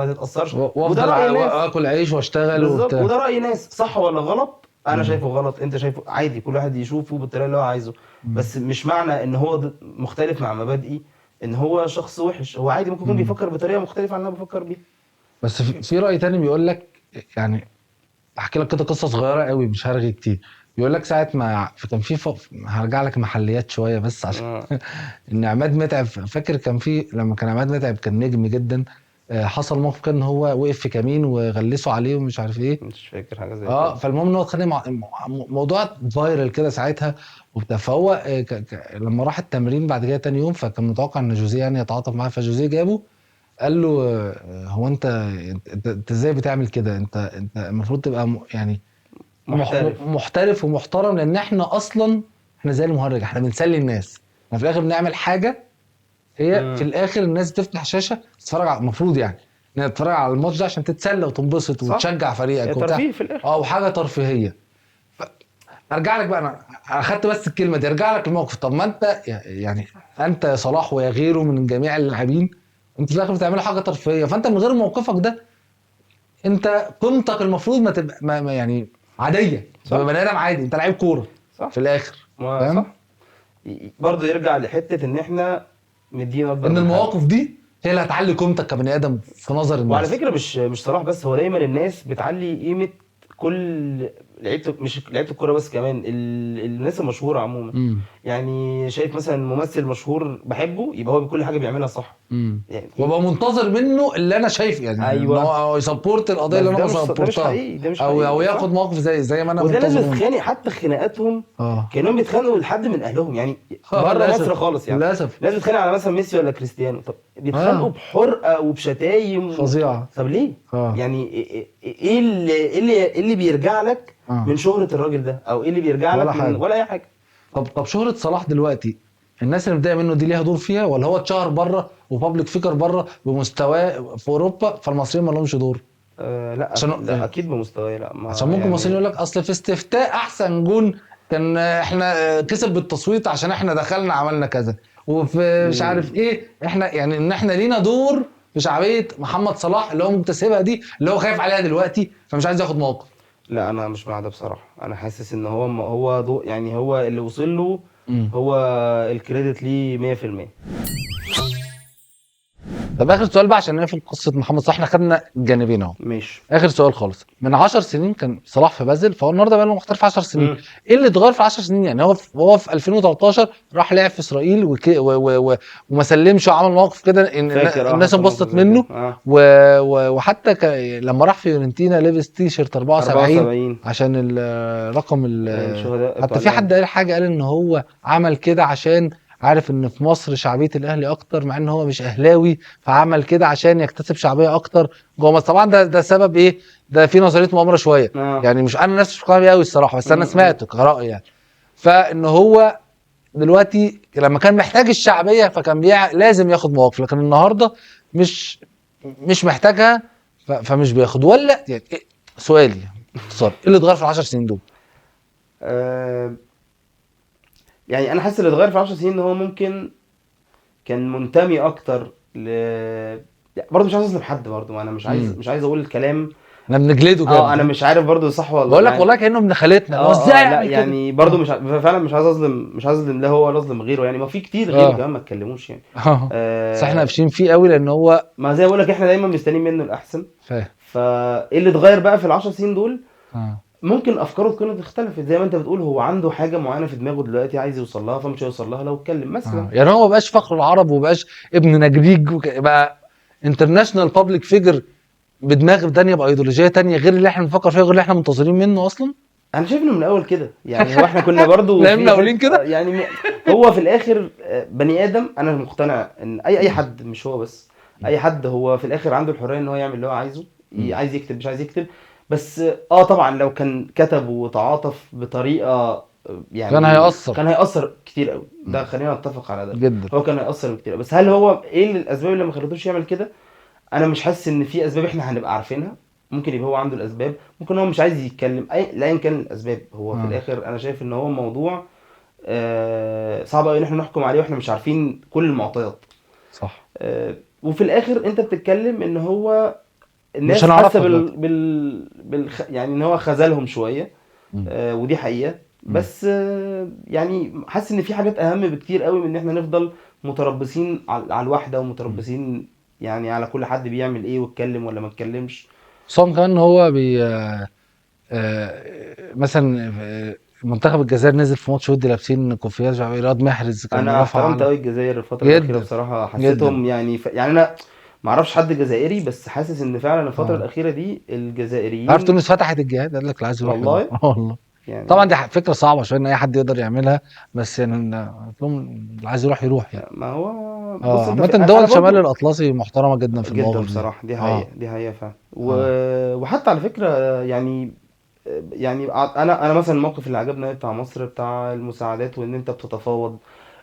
تتاثرش. وده راي ناس. اكل عيش واشتغل بالظبط، وبتاع. وده راي ناس. صح ولا غلط؟ انا شايفه غلط، انت شايفه عادي، كل واحد يشوفه بالطريقه اللي هو عايزه. بس مش معنى ان هو مختلف مع مبادئي ان هو شخص وحش. هو عادي ممكن يكون بيفكر بطريقه مختلفه عن اللي انا بفكر بيها. بس في راي تاني بيقول لك، يعني احكي لك كده قصه صغيره قوي مش هرغي كتير. بيقول لك ساعه ما كان هرجع لك محليات شويه بس عشان ان عماد متعب. فاكر كان لما كان عماد متعب كان نجم جدا، حصل موقف كان ان هو وقف في كمين وغلسوا عليه ومش عارف ايه. مش فاكر حاجه زي كده. فالمهم ان هو اتخانق مع موضوع فايرال كده ساعتها وبتاع. فهو لما راح التمرين بعد كده تاني يوم، فكان متوقع ان جوزيه يعني يتعاطف معاه، فجوزيه جابه قال له هو انت ازاي بتعمل كده؟ انت المفروض تبقى يعني محترف ومحترم، لان احنا اصلا احنا زي المهرج، احنا بنسلي الناس. احنا في الاخر بنعمل حاجه هي في الاخر الناس بتفتح شاشه تتفرج على، المفروض يعني انها تتفرج على الماتش ده عشان تتسلى وتنبسط وتشجع فريقك وبتاع. ترفيه في الاخر. وحاجه ترفيهيه. ارجع لك بقى، انا اخدت بس الكلمه دي، ارجع لك الموقف. طب ما انت يعني انت يا صلاح ويا غيره من جميع اللاعبين انت في الاخر بتعملوا حاجه ترفيهيه، فانت من غير موقفك ده انت قيمتك المفروض ما تبقى ما يعني عاديه، تبقى بني ادم عادي، انت لعيب كوره في الاخر. فاهم؟ صح. برضه يرجع لحته ان احنا مدين اكبر ان المواقف دي هي اللي هتعلي قيمتك كبني ادم في نظر الناس. وعلى فكره مش صلاح بس، هو دايما الناس بتعلي قيمه كل لعيبه، مش لعيبه الكوره بس، كمان الناس المشهوره عموما. يعني شايف مثلا ممثل مشهور بحبه، يبقى هو بكل حاجه بيعملها صح. يعني وابقى منتظر منه اللي انا شايفه، يعني ان ايوه، هو يسبورت القضيه بس اللي انا ده مش بسبورتها، حقيقي، ده مش او حقيقي، ياخد صح. موقف زي ما انا وده ناس منتظر منه. بتتخانق، حتى خناقاتهم اه كانهم بيتخانقوا لحد من اهلهم، يعني بره للاسف مصر خالص. يعني للاسف. ناس بتتخانق على مثلا ميسي ولا كريستيانو، طب بيتخانقوا اه بحرقه وبشتايم فظيعه. طب ليه؟ اه يعني ايه اللي بيرجع لك اه من شهرة الراجل ده، او ايه اللي بيرجع ولا لك من حاجه. ولا اي حاجه؟ طب شهرة صلاح دلوقتي، الناس اللي متضايقه منه دي ليها دور فيها، ولا هو اتشهر بره وبابليك فيجر بره بمستواه في اوروبا فالمصريين ما لهمش دور؟ لا عشان لا اكيد بمستواه، لا عشان ما ممكن المصريين يعني. يقول لك اصل في استفتاء احسن جون كان احنا كسب بالتصويت عشان احنا دخلنا عملنا كذا، وفي مش عارف مم، ايه احنا، يعني ان احنا لينا دور في شعبيه محمد صلاح اللي هو مكتسبها دي، اللي هو خايف عليها دلوقتي فمش عايز ياخد موقف. لا انا مش مع ده بصراحه. انا حاسس ان هو يعني هو اللي وصل له، امم هو الكريدت ليه 100%. طب اخر سؤال بقى عشان نقفل قصه محمد صلاح، احنا خدنا الجانبين اهو. ماشي. اخر سؤال خالص، من 10 سنين كان صلاح في بازل، فهو النهارده بقى له محترف 10 سنين. مم. ايه اللي اتغير في 10 سنين؟ يعني هو في 2013 راح لعب في اسرائيل وما سلمش وعمل موقف كده ان فاكر الناس حصل موقف انبسطت زي كده منه. اه. وحتى لما راح فيورنتينا لبس تي شيرت 74 74 عشان رقم الشهداء بتوع حتى في الاهلي. حد قال حاجه، قال ان هو عمل كده عشان عارف ان في مصر شعبيه الاهلي اكتر، مع ان هو مش اهلاوي، فعمل كده عشان يكتسب شعبيه اكتر جوه مصر. طبعا ده سبب ايه؟ ده في نظريه مؤامره شويه، اه. يعني مش انا نفسي مش مقتنع بيه قوي الصراحه، بس انا ايوه. سمعته كراي يعني. فان هو دلوقتي لما كان محتاج الشعبيه فكان لازم ياخد مواقف، لكن النهارده مش محتاجها، فمش بياخد ولا يعني سؤالي باختصار، ايه اللي اتغير في ال10 سنين دول؟ آه، يعني انا حاسس اللي اتغير في 10 سنين ان هو ممكن كان منتمي اكتر لا، برضه مش عايز اظلم حد، برضه ما انا امم مش عايز اقول الكلام. احنا بنجلده اه جامد انا ها؟ مش عارف برضه صح ولا بقول لك يعني. والله كانه ابن خالتنا، اللي هو ازاي لا يعمل كده. يعني برضه اه مش فعلا مش عايز اظلم لا هو ولا اظلم غيره، يعني ما في كتير غيره اه كمان ما اتكلموش يعني. بس احنا آه، قافشين فيه قوي لان هو ما زي ما بقول لك احنا دايما مستنيين منه الاحسن. فاهم. فايه اللي اتغير بقى في العشر سنين دول؟ اه ممكن افكاره تكون اختلفت، زي ما انت بتقول هو عنده حاجه معينه في دماغه دلوقتي عايز يوصل لها، فمش هيوصل لها لو اتكلم مثلا. يعني هو ما بقاش فخر العرب وبقاش ابن نجريج بقى انترناشونال بابليك فيجر بدماغ تانية بايديولوجيه تانية غير اللي احنا بنفكر فيها، غير اللي احنا منتظرين منه اصلا. انا شايف انه من الاول كده، يعني هو احنا كنا برضو نايمنا في قاولين كده. يعني هو في الاخر بني ادم. انا مقتنع ان اي حد، مش هو بس، اي حد هو في الاخر عنده الحريه ان هو يعمل اللي هو عايزه. عايز يكتب مش عايز يكتب. بس طبعا لو كان كتب وتعاطف بطريقه كان يعني هيأثر كان هيأثر كتير قوي، ده خلينا نتفق على ده. جدا. هو كان هيأثر كتير قوي. بس هل هو ايه الاسباب اللي ما خلتوش يعمل كده؟ انا مش حاسس ان في اسباب احنا هنبقى عارفينها. ممكن يبقى هو عنده الاسباب، ممكن هو مش عايز يتكلم، لا كان الاسباب. هو في اه الاخر انا شايف ان هو موضوع صعب قوي ان احنا نحكم عليه واحنا مش عارفين كل المعطيات. صح. وفي الاخر انت بتتكلم ان هو مش الناس حاسه هنعرفها دلوقتي. يعني ان هو خذلهم شويه. مم. ودي حقيقه. مم. بس يعني حاسس ان في حاجات اهم بكتير قوي من ان احنا نفضل متربصين على الواحده، مم. ومتربصين يعني على كل حد بيعمل ايه واتكلم ولا ما اتكلمش. خصوصا كمان ان هو مثلا منتخب الجزائر نزل في ماتش ودي لابسين كوفيات شعبيه، رياض محرز كان انا رفع احترمت علم. قوي الجزائر الفتره الاخيره جدا بصراحه، جدا. حسيتهم يعني يعني انا ما اعرفش حد جزائري، بس حاسس ان فعلا الفتره اه الاخيره دي عارف الجزائريين. تونس فتحت الجهاد، قال لك اللي عايز يروح يروح. والله والله. طبعا يعني. دي فكره صعبه شويه ان اي حد يقدر يعملها، بس يعني قلت لهم اللي عايز يروح يروح يعني. ما هو بص اه انت عامه في انا دول شمال برضو الاطلسي محترمه جدا في جدا المواقف دي. بصراحه، دي اه حقيقه دي حقيقه فعلا اه وحتى على فكره يعني يعني انا مثلا الموقف اللي عجبني بتاع مصر بتاع المساعدات، وان انت بتتفاوض،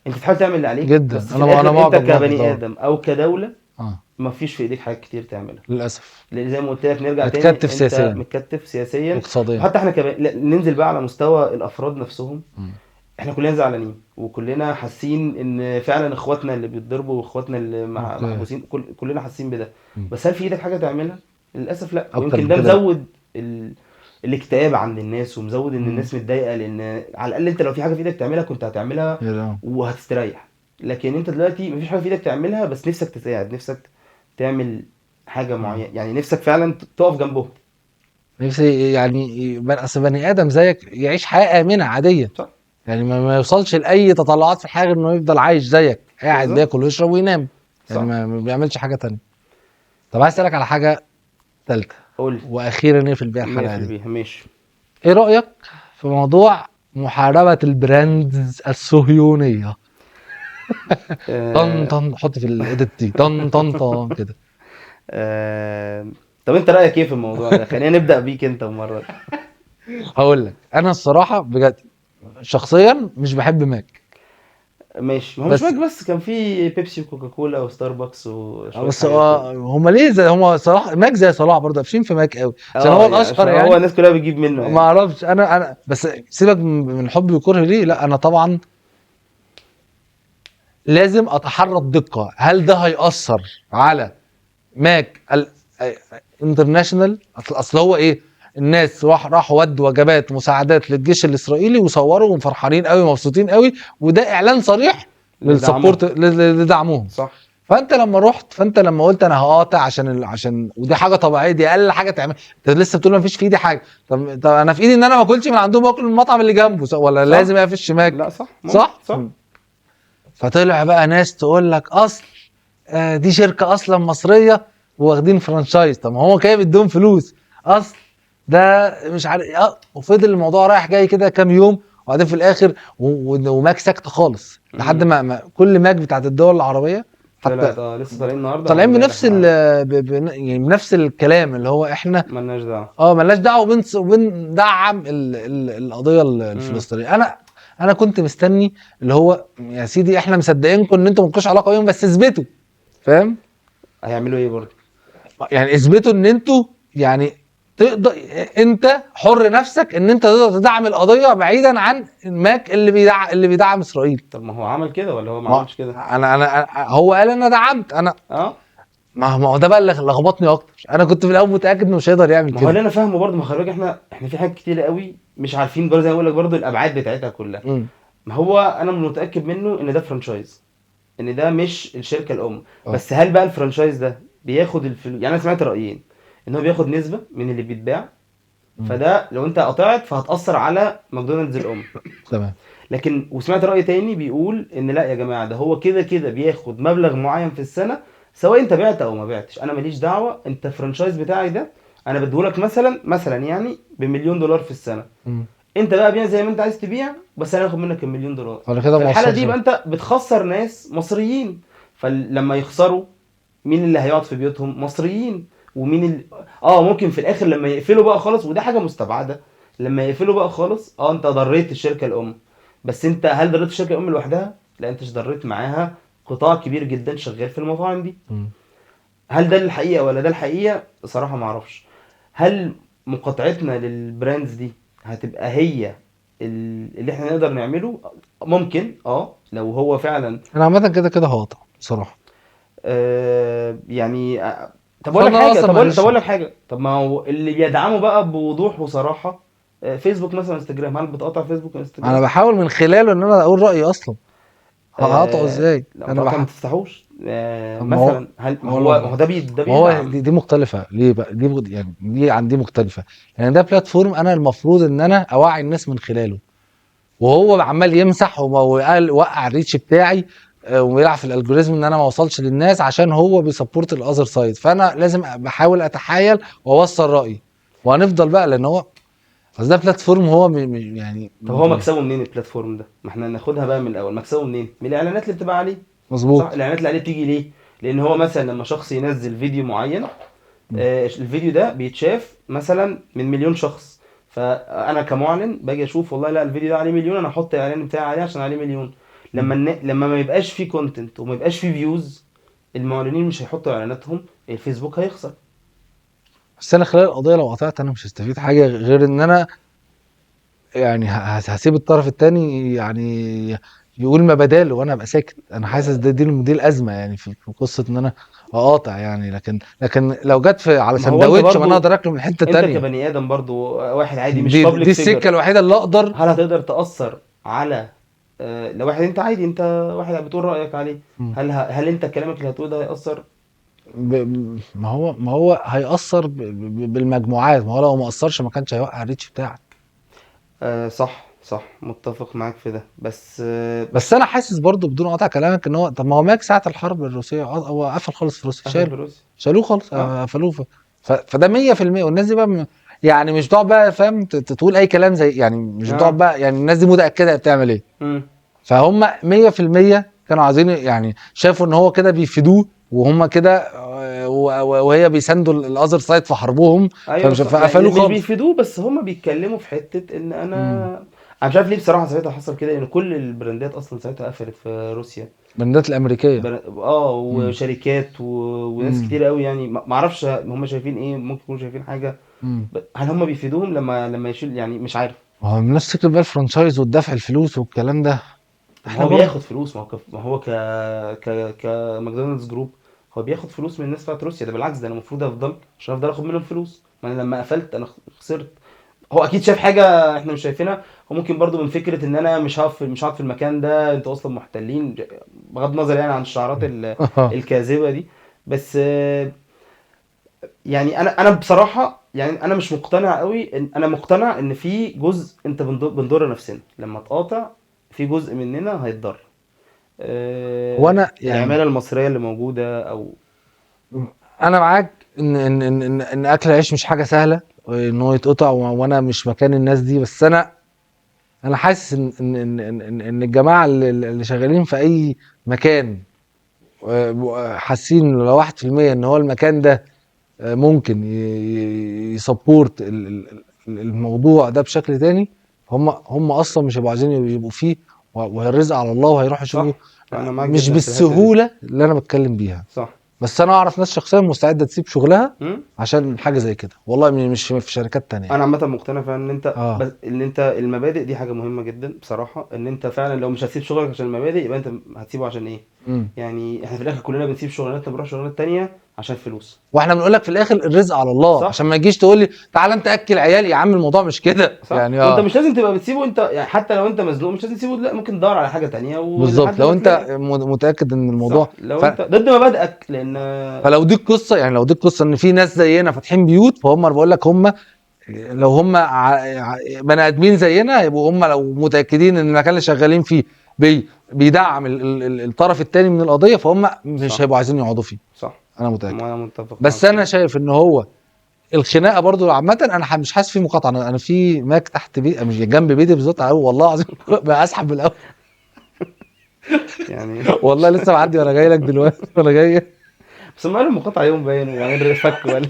انت بتحاول تعمل اللي عليك، جدا. بس في انا الاخر انت معجب بالموقف كبني ده. ادم او كدوله اه ما فيش في ايديك حاجات كتير تعملها. للاسف. لان زي ما قلت لك نرجع متكتف تاني، انت سياسيا متكتف سياسيا. واقتصاديا. وحتى احنا كمان ننزل بقى على مستوى الافراد نفسهم. مم. احنا كلنا زعلانين وكلنا حاسين ان فعلا اخواتنا اللي بيتضربوا واخواتنا اللي اوكي. محبوسين، كلنا حاسين بده. مم. بس هل في ايدك حاجه تعملها؟ للاسف لا. اكتر ويمكن من ده كده لا. مزود الاكتئاب عند الناس، ومزود ان مم. الناس متضايقه، لان على الاقل انت لو في حاجه في ايدك تعملها كنت هتعملها يا وهتستريح. لكن انت دلوقتي مفيش حاجه في ايدك تعملها، بس نفسك تساعد، نفسك تعمل حاجه اه معينه، يعني نفسك فعلا تقف جنبهم. نفسي يعني اصل بني ادم زيك يعيش حياه امنه عاديه، صح. يعني ما يوصلش لاي تطلعات في حاجه، انه يفضل عايش زيك قاعد بالظبط. بياكل ويشرب وينام، يعني صح. ما بيعملش حاجه تانية. طب عايز اسالك على حاجه ثالثه قول. واخيرا نقفل بيها الحلقه دي. 100% ماشي. ايه رايك في موضوع محاربه البراندز الصهيونيه؟ طن آه... طن، حط في الايديت دي طن طن طن كده. آه... طب انت رايك ايه في الموضوع ده؟ خلينا نبدا بيك انت المره دي. هقول لك انا الصراحه بجد شخصيا مش بحب ماك. ماشي، ما هو مش بس ماك بس، كان في بيبسي وكوكاكولا وستاربكس وشويه بس حاجات كده. هم ليه زي هم صلاح ماك زي صلاح برضه قافشين في ماك قوي عشان هو اه يعني الاشهر عشان هو يعني. الناس كلها بتجيب منه ما يعني. اعرفش انا بس سيبك من حبي وكرهي ليه، لا انا طبعا لازم اتحرى الدقه. هل ده هيأثر على ماك الانترناشونال؟ اصل هو ايه، الناس راحوا ودوا وجبات مساعدات للجيش الاسرائيلي وصوروا وفرحانين قوي مبسوطين قوي، وده اعلان صريح لدعمهم. للسبورت لدعمهم. صح. فانت لما قلت انا هقاطع عشان ودي حاجه طبيعيه، دي اقل حاجه تعمل. انت لسه بتقول ما فيش في ايدي حاجه. طب انا في ايدي ان انا ما اكلش من عندهم واكل من المطعم اللي جنبه، ولا صح. لازم اقفش لا ماك؟ صح، ممكن صح. صح. فطلع بقى ناس تقول لك اصل دي شركه اصلا مصريه واخدين فرانشايز. طب ما هو كده بيديهم فلوس اصل ده مش عارف وفضل الموضوع رايح جاي كده كام يوم، وبعدين في الاخر وماك ساكت خالص لحد ما كل ماك بتاعت الدول العربيه حتى طلعت لسه طالعين النهارده او طالعين امبارح بنفس معانا. يعني بنفس الكلام اللي هو احنا مالناش دعوه. ملناش دعوه، وبندعم القضيه امم. الفلسطينيه. انا كنت مستني اللي هو يا سيدي احنا مصدقينكم ان انتم مالكوش علاقه بيهم، بس اثبتوا. فاهم؟ هيعملوا ايه برضه؟ يعني اثبتوا ان انتوا يعني تقدر، انت حر نفسك ان انت تقدر تدعم القضيه بعيدا عن ماك اللي بيدعم اسرائيل. طب ما هو عمل كده ولا هو ما ما عملش كده؟ هو قال انا دعمت انا. اه. ما هو ده بقى اللي لخبطني اكتر. انا كنت في الاول متاكد انه مش هيقدر يعمل ما هو كده. اللي انا فاهمه برضه، ما خلي بالك احنا في حاجات كتيره قوي مش عارفين برضه، زي ما بقول لك برضه الابعاد بتاعتها كلها. امم ما هو انا متاكد منه ان ده فرانشايز، ان ده مش الشركه الام. اه بس هل بقى الفرانشايز ده بياخد الفلوس؟ يعني انا سمعت رايين، ان هو بياخد نسبه من اللي بيتباع، مم. فده لو انت قطعت فهتاثر على ماكدونالدز الام. تمام. لكن وسمعت رأي تاني بيقول ان لا يا جماعة، ده هو كده كده بياخد مبلغ معين في السنة، سواء انت بعت او ما بعتش، انا ماليش دعوة. انت الفرانشايز بتاعي ده انا بديهولك مثلا يعني بمليون دولار في السنة. مم. انت بقى بيع زي ما انت عايز تبيع، بس انا هاخد منك المليون دولار. فانا كده في ما الحالة دي وصلش. يبقى انت بتخسر ناس مصريين. فلما يخسروا، مين اللي هيقعد في بيوتهم؟ مصريين. ومين اللي ممكن في الاخر لما يقفلوا بقى خالص، وده حاجه مستبعده، لما يقفلوا بقى خالص انت ضريت الشركه الام. بس انت هل ضريت الشركه الام لوحدها؟ لا، انت ضريت معاها قطاع كبير جدا شغال في المطاعم دي. مم. هل ده الحقيقه ولا ده الحقيقه؟ صراحه ما اعرفش. هل مقاطعتنا للبراندز دي هتبقى هي اللي احنا نقدر نعمله؟ ممكن لو هو فعلا انا عامه كده كده هقطع بصراحه. يعني طب اقول لك فانا حاجه، اصلا طب ماليش. اقول لك حاجه، طب ما هو اللي بيدعمه بقى بوضوح وصراحه فيسبوك مثلا، انستجرام، هل بتقاطع فيسبوك انا وانستجرام؟ بحاول من خلاله ان انا اقول رايي اصلا. هقطعه ازاي؟ لو انا بتقاطع ما تفتحوش طب ما هو مثلا، هل ما هقول هو لك ما هو بقى. ده ما هو بيدعم. دي مختلفه ليه بقى؟ يعني دي عن دي مختلفه. يعني ده بلاتفورم انا المفروض ان انا اوعي الناس من خلاله، وهو عمال يمسح وقال وقع الريتش بتاعي ويلعب في الالجوريزم ان انا ما اوصلش للناس عشان هو بيسبورت الاذر سايد. فانا لازم بحاول اتحايل واوصل رايي، وهنفضل بقى لان هو اصل ده بلاتفورم هو يعني طب هو مكسبه منين البلاتفورم ده؟ ما احنا ناخدها بقى من الاول، مكسبه منين؟ من الاعلانات اللي بتبقى عليه. صح، مظبوط. الاعلانات اللي عليه بتيجي ليه؟ لان هو مثلا لما شخص ينزل فيديو معين، م. الفيديو ده بيتشاف مثلا من مليون شخص، فانا كمعلن باجي اشوف والله لا الفيديو ده عليه مليون، انا احط الاعلان بتاعي عليه عشان عليه مليون. م. لما ما يبقاش فيه كونتنت وما يبقاش فيه فيوز، المعلنين مش هيحطوا اعلاناتهم، الفيسبوك هيخسر. بس انا خلال القضيه لو قطعت انا مش هستفيد حاجه غير ان انا يعني هسيب الطرف التاني يعني يقول ما بداله وانا ابقى ساكت. انا حاسس دي الازمه يعني في قصه ان انا اقاطع يعني. لكن لو جت على ما هو انت سندوتش ما انا اقدر برضو، اكله من حته انت تانية. كبني ادم برضو واحد عادي مش دي بابليك السكه فيجر، الوحيده اللي اقدر. هل هتقدر تأثر على لو واحد انت عادي، انت واحد بتقول رأيك عليه، م. هل انت كلامك اللي هتقوله ده هيأثر ما هو هيأثر بالمجموعات. ما هو لو ما أثرش ما كانش هيوقع الريتش بتاعك. صح صح، متفق معاك في ده، بس بس انا حاسس برضو بدون قطع كلامك ان هو، طب ما هو ماك ساعه الحرب الروسيه هو قفل خالص في روسيا، قفل في روسيا. شالوه خالص، اه. قفلوه فده 100%. والناس دي بقى يعني مش بتقعد بقى فاهم تقول اي كلام، زي يعني مش بتقعد اه. بقى، يعني الناس دي متاكده هي بتعمل ايه. امم. فهم 100% كانوا عايزين، يعني شافوا ان هو كده بيفيدوه وهم كده، وهي بيساندوا الاذر سايد في حربهم، ايوه صح، يعني فقفلوه مش خالص. بيفيدوه، بس هما بيتكلموا في حته ان امم انا مش عارف ليه بصراحه ساعتها حصل كده، ان كل البراندات اصلا ساعتها قفلت في روسيا. البراندات الامريكيه. و وشركات وناس امم كتير قوي، يعني ما اعرفش هم شايفين ايه، ممكن يكونوا شايفين حاجه. امم هل هم بيفيدوهم لما يشيل؟ يعني مش عارف. هو نفس فكرة بقى الفرانشايز والدفع الفلوس والكلام ده. ما احنا هو برضه بياخد فلوس، ما هو كماكدونالدز جروب، هو بياخد فلوس من الناس بتاعت روسيا. ده بالعكس، ده انا المفروض افضل عشان افضل اخد منهم فلوس، ما انا لما قفلت انا خسرت. هو اكيد شاف حاجه احنا مش شايفينها. هو ممكن برضو من فكره ان انا مش هقعد في المكان ده، انتوا اصلا محتلين، بغض النظر يعني عن الشعارات الكاذبه دي. بس يعني انا بصراحه، يعني انا مش مقتنع قوي. انا مقتنع ان في جزء انت بنضر نفسنا لما تقاطع، في جزء مننا هيتضر. هو انا يعني العماله المصريه اللي موجوده او انا معاك ان اكل العيش مش حاجة سهلة ان هو يتقطع، وانا مش مكان الناس دي. بس انا حاسس ان الجماعة اللي شغالين في اي مكان، حاسين لو 1% ان هو المكان ده ممكن يسبورت الموضوع ده بشكل تاني، هم اصلا مش هيبقوا عايزين يبقوا فيه، وهيرزق على الله وهيروحوا يشوفوا. صح. انا معاك مش جدا في الحته دي. بالسهولة اللي انا بتكلم بيها. صح. بس انا اعرف ناس شخصيا مستعدة تسيب شغلها م? عشان حاجة زي كده، والله مش في شركات تانية انا يعني. عامه مقتنع فعلا ان انت اه. بس ان انت المبادئ دي حاجه مهمه جدا بصراحه. ان انت فعلا لو مش هتسيب شغلك عشان المبادئ، يبقى انت هتسيبه عشان ايه؟ امم يعني احنا في الاخر كلنا بنسيب شغلانتنا بنروح شغلانات تانية عشان فلوس. واحنا بنقول لك في الاخر الرزق على الله، عشان صح. ما تجيش تقول لي تعالى انت اكل عيالي. يا عم الموضوع مش كده صح، يعني. وانت اه مش لازم تبقى بتسيبه انت، يعني حتى لو انت مزنوق مش لازم تسيبه، لا ممكن تدور على حاجه تانية بالظبط، ولحد لو ما انت تلاقي. متاكد ان الموضوع. صح، لو انت ضد مبادئك، لان فلو دي القصه، يعني لو دي القصه ان في ناس زينا فاتحين بيوت، فهم انا بقول لك هم لو هم بني ادمين زينا، يبقوا هم لو متاكدين ان المكان اللي شغالين فيه بيدعم الطرف الثاني من القضيه، فهم مش صح. هيبقوا عايزين يقعدوا فيه. صح. انا متاكد. ما انا متفق معاك بس في انا ده. شايف ان هو الخناقه برضو عامه، انا مش حاسس في مقاطعه. انا في ماك تحت بيتي، مش جنب بيتي بالظبط، والله العظيم بقى اسحب من الاول. يعني والله لسه معدي وانا جاي لك دلوقتي وانا جاي. بس ما المقاطعه يوم باين وبعدين فك ولا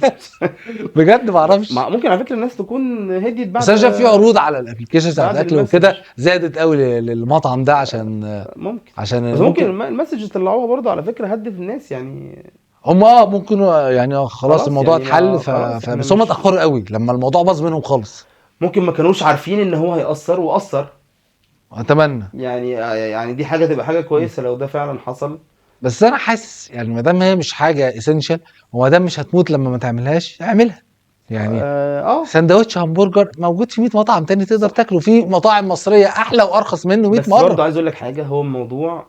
بجد ما اعرفش. ممكن على فكره الناس تكون هديت بس انا شايف في عروض على الابلكيشن بتاعت الاكل المسج. وكده زادت قوي للمطعم ده، ممكن. بس عشان ممكن ممكن المسج طلعوها برضه على فكره هدف الناس يعني. هم ممكن يعني خلاص خلاص الموضوع يعني، اتحل. ما خلاص احنا بس هم مش اتاخروا قوي لما الموضوع باظ منهم خالص. ممكن ما كانوش عارفين ان هو هيأثر وأثر. اتمنى. يعني دي حاجه تبقى حاجه كويسه لو ده فعلا حصل. بس انا حاسس يعني ما دام هي مش حاجه اسينشال، وما دام مش هتموت لما ما تعملهاش اعملها. يعني اه. سندوتش همبرجر موجود في 100 مطعم تاني تقدر صح. تاكله، في مطاعم مصريه احلى وارخص منه 100 بس برضه مره. عايز اقول لك حاجه، هو الموضوع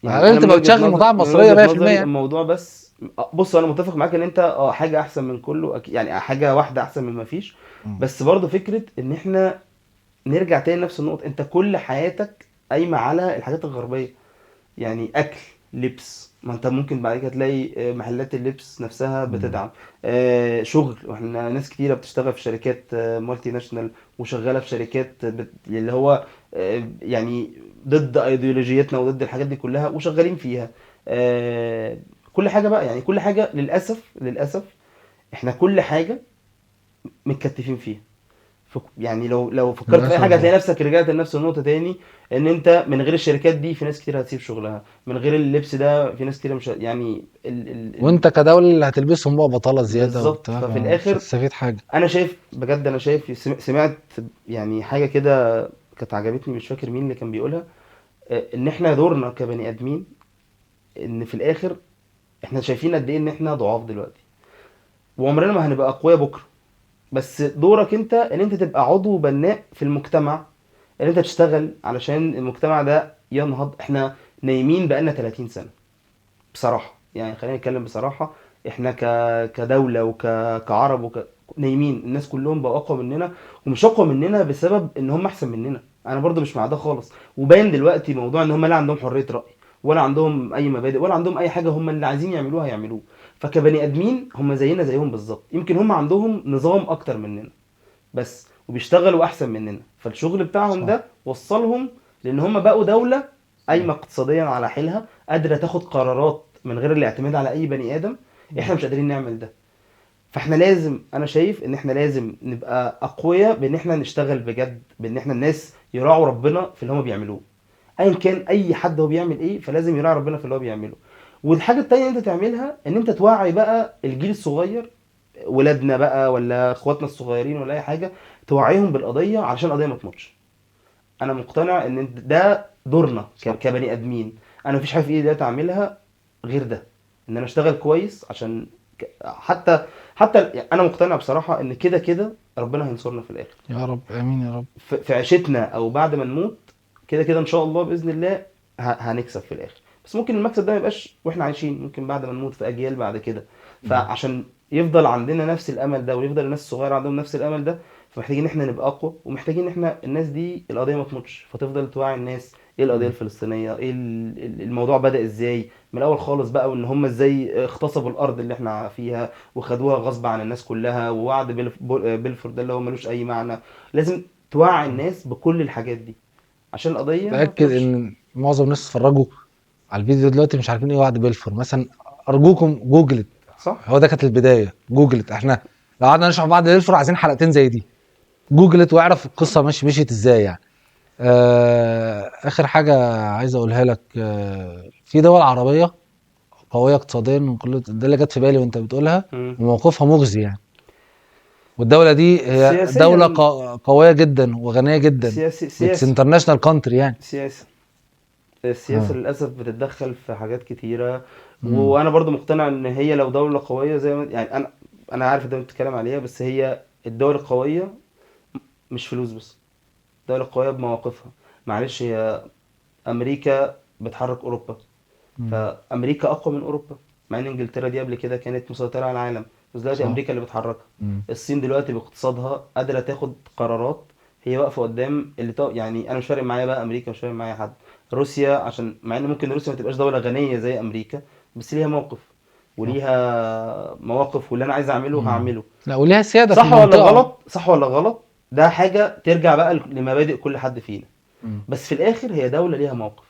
يعني انا انت تبقى بتشغل مطاعم من مصريه وجهه 100% نظري يعني. الموضوع بس بص انا متفق معاك ان انت حاجه احسن من كله يعني حاجه واحده احسن من ما فيش. مم. بس برضه فكره ان احنا نرجع تاني لنفس النقطه، انت كل حياتك قايمه على الحاجات الغربيه. يعني اكل، لبس، ما انت ممكن بعد كده تلاقي محلات اللبس نفسها مم. بتدعم. شغل، واحنا ناس كتيره بتشتغل في شركات مالتي ناشونال، وشغاله في شركات اللي هو يعني ضد ايديولوجيتنا وضد الحاجات دي كلها وشغالين فيها. كل حاجه بقى، يعني كل حاجه للاسف احنا كل حاجه متكتفين فيها. يعني لو فكرت في اي للاسف حاجه هتلاقي نفسك رجعت لنفس النقطه تاني. ان انت من غير الشركات دي في ناس كتير هتسيب شغلها، من غير اللبس ده في ناس كتير مش يعني وانت كدولة اللي هتلبسهم بقى بطالة زيادة بالظبط. وبتاع، ففي مش الاخر هتستفيد حاجة. انا شايف بجد، انا شايف سمعت يعني حاجه كده كانت عجبتني، مش فاكر مين اللي كان بيقولها. ان احنا دورنا كبني ادمين، ان في الاخر احنا شايفين قد ايه ان احنا ضعاف دلوقتي، وعمرنا ما هنبقى اقوياء بكره. بس دورك انت ان انت تبقى عضو بناء في المجتمع، ان انت تشتغل علشان المجتمع ده ينهض. احنا نايمين بقالنا 30 سنة بصراحة، يعني خلينا نتكلم بصراحة. احنا كدوله كعرب نايمين. الناس كلهم بقوا اقوى مننا، ومش اقوى مننا بسبب ان هم احسن مننا. انا برضو مش مع ده خالص. وباين دلوقتي موضوع ان هم لا عندهم حريه راي، ولا عندهم اي مبادئ، ولا عندهم اي حاجه. هم اللي عايزين يعملوها هيعملوه. فكبني ادمين هم زينا زيهم بالظبط. يمكن هم عندهم نظام اكتر مننا بس، وبيشتغلوا احسن مننا. فالشغل بتاعهم صح. ده وصلهم لان هم بقوا دولة قايمة اقتصاديا على حيلها، قادرة تاخد قرارات من غير الاعتماد على اي بني ادم. احنا مش قادرين نعمل ده. فاحنا لازم، انا شايف ان احنا لازم نبقى اقوياء بان احنا نشتغل بجد، بان احنا الناس يراعوا ربنا في اللي هم بيعملوه. ايا كان اي حد هو بيعمل ايه، فلازم يراعي ربنا في اللي هو بيعمله. والحاجة التانية اللي انت تعملها ان انت توعي بقى الجيل الصغير، ولادنا بقى ولا اخواتنا الصغيرين ولا اي حاجه، توعيهم بالقضيه علشان القضيه ما تموتش. انا مقتنع ان ده دورنا صح. كبني ادمين. انا مفيش حاجه في ايدي دلوقتي اعملها غير ده، ان انا اشتغل كويس عشان حتى انا مقتنع بصراحه ان كده كده ربنا هينصرنا في الاخر. يا رب امين يا رب. في عيشتنا او بعد ما نموت، كده كده ان شاء الله باذن الله هنكسب في الاخر. بس ممكن المكسب ده ما يبقاش واحنا عايشين، ممكن بعد ما نموت في اجيال بعد كده. فعشان يفضل عندنا نفس الامل ده، ويفضل الناس الصغيره عندهم نفس الامل ده، فمحتاجين ان احنا نبقى اقوى، ومحتاجين ان احنا الناس دي القضيه ما تموتش. فتفضل توعي الناس ايه القضيه الفلسطينيه، ايه الموضوع بدأ ازاي من الاول خالص بقى، وان هم ازاي اغتصبوا الارض اللي احنا فيها وخدوها غصب عن الناس كلها، ووعد بلفور ده اللي هو ملوش اي معنى. لازم توعي الناس بكل الحاجات دي عشان القضيه ما متأكد تموتش. ان معظم الناس اتفرجوا على الفيديو دلوقتي مش عارفين ايه وعد بلفور مثلا. ارجوكم جوجلت. صح. هو ده كانت البدايه، جوجلت. احنا لو قعدنا نشرح بعد بلفور عايزين حلقتين زي دي. جوجلت واعرف القصه مشيت ازاي يعني. اخر حاجه عايز اقولها لك، في دول عربيه قويه اقتصاديا من كل ده اللي جت في بالي وانت بتقولها، مم. وموقفها مغزي يعني. والدوله دي هي دوله سياسيا. قويه جدا وغنيه جدا. اتس سياسه. انترناشونال كونتري يعني. سياسه. السياسة اه. للأسف بتتدخل في حاجات كتيرة. امم. وأنا برضو مقتنع إن هي لو دولة قوية زي ما يعني أنا عارف ده بتتكلم عليها، بس هي الدولة القوية مش فلوس بس. الدولة القوية بمواقفها. معلش، هي أمريكا بتحرك أوروبا، فأمريكا أقوى من أوروبا. مع إن إنجلترا دي قبل كده كانت مسيطرة على العالم، بس دلوقتي صح. أمريكا اللي بتحركها. امم. الصين دلوقتي باقتصادها قادرة تاخد قرارات، هي واقفة قدام يعني أنا مش فارق معايا بقى أمريكا، مش فارق معايا حد. روسيا، عشان مع إن ممكن روسيا ما تبقاش دولة غنية زي أمريكا، بس ليها موقف صح. وليها مواقف، واللي أنا عايز أعمله هعمله. لا وليها سياده في صح ولا المنطقه. غلط؟ صح ولا غلط؟ ده حاجة ترجع بقى لمبادئ كل حد فينا. مم. بس في الآخر هي دولة ليها موقف.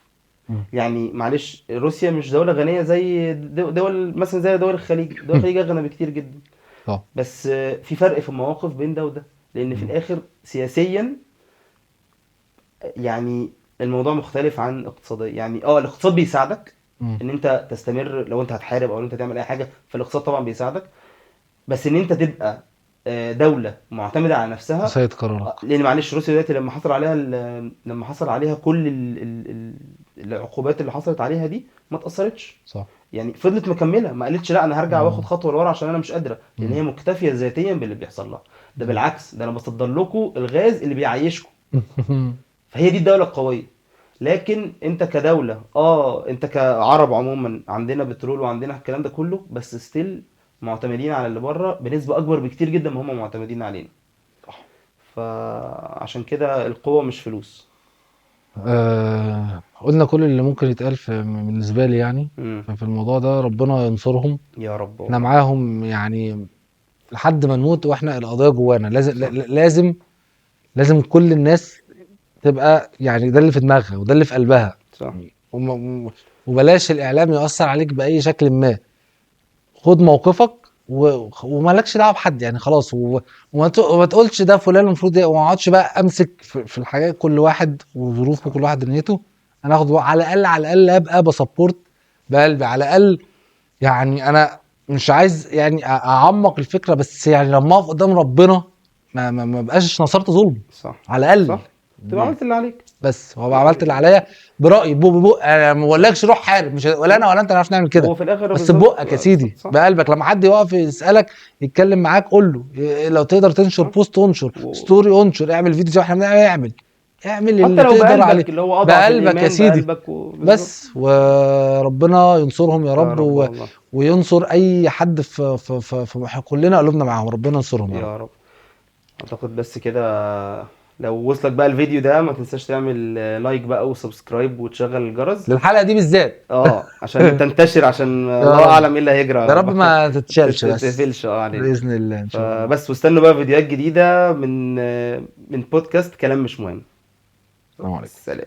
مم. يعني معلش، روسيا مش دولة غنية زي دول مثلا زي دول الخليج. دول الخليج أغنى بكتير جدا. صح. بس في فرق في المواقف بين ده وده، لان في مم. الاخر سياسيا يعني الموضوع مختلف عن اقتصاديا. يعني الاقتصاد بيساعدك مم. ان انت تستمر لو انت هتحارب او ان انت تعمل اي حاجه، فالاقتصاد طبعا بيساعدك. بس ان انت تبقى دوله معتمده على نفسها. سيد قرارك. لان معلش، روسيا دلوقتي لما حصل عليها كل العقوبات اللي حصلت عليها دي، ما اتأثرتش. صح. يعني فضلت مكمله، ما قالتش لا انا هرجع واخد مم. خطوه لورا عشان انا مش قادره، لان مم. هي مكتفيه ذاتيا باللي بيحصل لها. ده صح. بالعكس، ده انا بصدر لكم الغاز اللي بيعيشكم. فهي دي الدوله القويه. لكن انت كدوله، انت كعرب عموما عندنا بترول وعندنا الكلام ده كله، بس ستيل معتمدين على اللي بره بنسبه اكبر بكتير جدا ما هم معتمدين علينا. فعشان كده القوه مش فلوس. قلنا كل اللي ممكن يتقال بالنسبة لي يعني. امم. ففي الموضوع ده ربنا ينصرهم. يا رب احنا والله. معاهم يعني لحد ما نموت، واحنا القضية جوانا. لازم صح. لازم كل الناس تبقى يعني ده اللي في دماغها وده اللي في قلبها. صح. وبلاش الإعلام يأثر عليك بأي شكل ما. خد موقفك ومالكش دعوه بحد يعني خلاص. وما تقولش ده فلان المفروض وما اقعدش بقى امسك في الحاجات. كل واحد وظروفه، صح. كل واحد دنيته. انا اخد على الاقل ابقى بسبورت بقلبي على الاقل. يعني انا مش عايز يعني اعمق الفكره، بس يعني لما اقف قدام ربنا ما بقاش نصرت ظلم صح. على الاقل. صح. تبقى عملت اللي عليك. بس هو عملت اللي عليا برايي ببق. انا ما بقولكش روح حارب، مش ولا انا ولا انت نعرف نعمل كده. هو في الاخر بس بالظبط. ببقك يا سيدي، صح. بقلبك. لما حد يقف يسالك يتكلم معاك قول له. لو تقدر تنشر صح. بوست انشر، و... ستوري انشر، اعمل فيديو زي ما احنا بنعمل. اعمل حتى اللي لو تقدر عليه بقلبك اللي هو اضعف بقلبك يا الايمان، سيدي بقلبك بس. وربنا ينصرهم يا يا رب رب والله. وينصر اي حد في كلنا قلوبنا معاهم، ربنا ينصرهم يا رب. يا رب. اعتقد بس كده. لو وصلك بقى الفيديو ده ما تنساش تعمل لايك بقى وسبسكرايب وتشغل الجرس. للحلقه دي بالذات. عشان تنتشر، عشان يا الله رب اعلم ايه اللي هيجرى. يا رب ما تتشالش بس تقفلش علينا. باذن الله ان شاء الله. فبس، واستنوا بقى فيديوهات جديدة من بودكاست كلام مش مهم. السلام عليكم. سلام.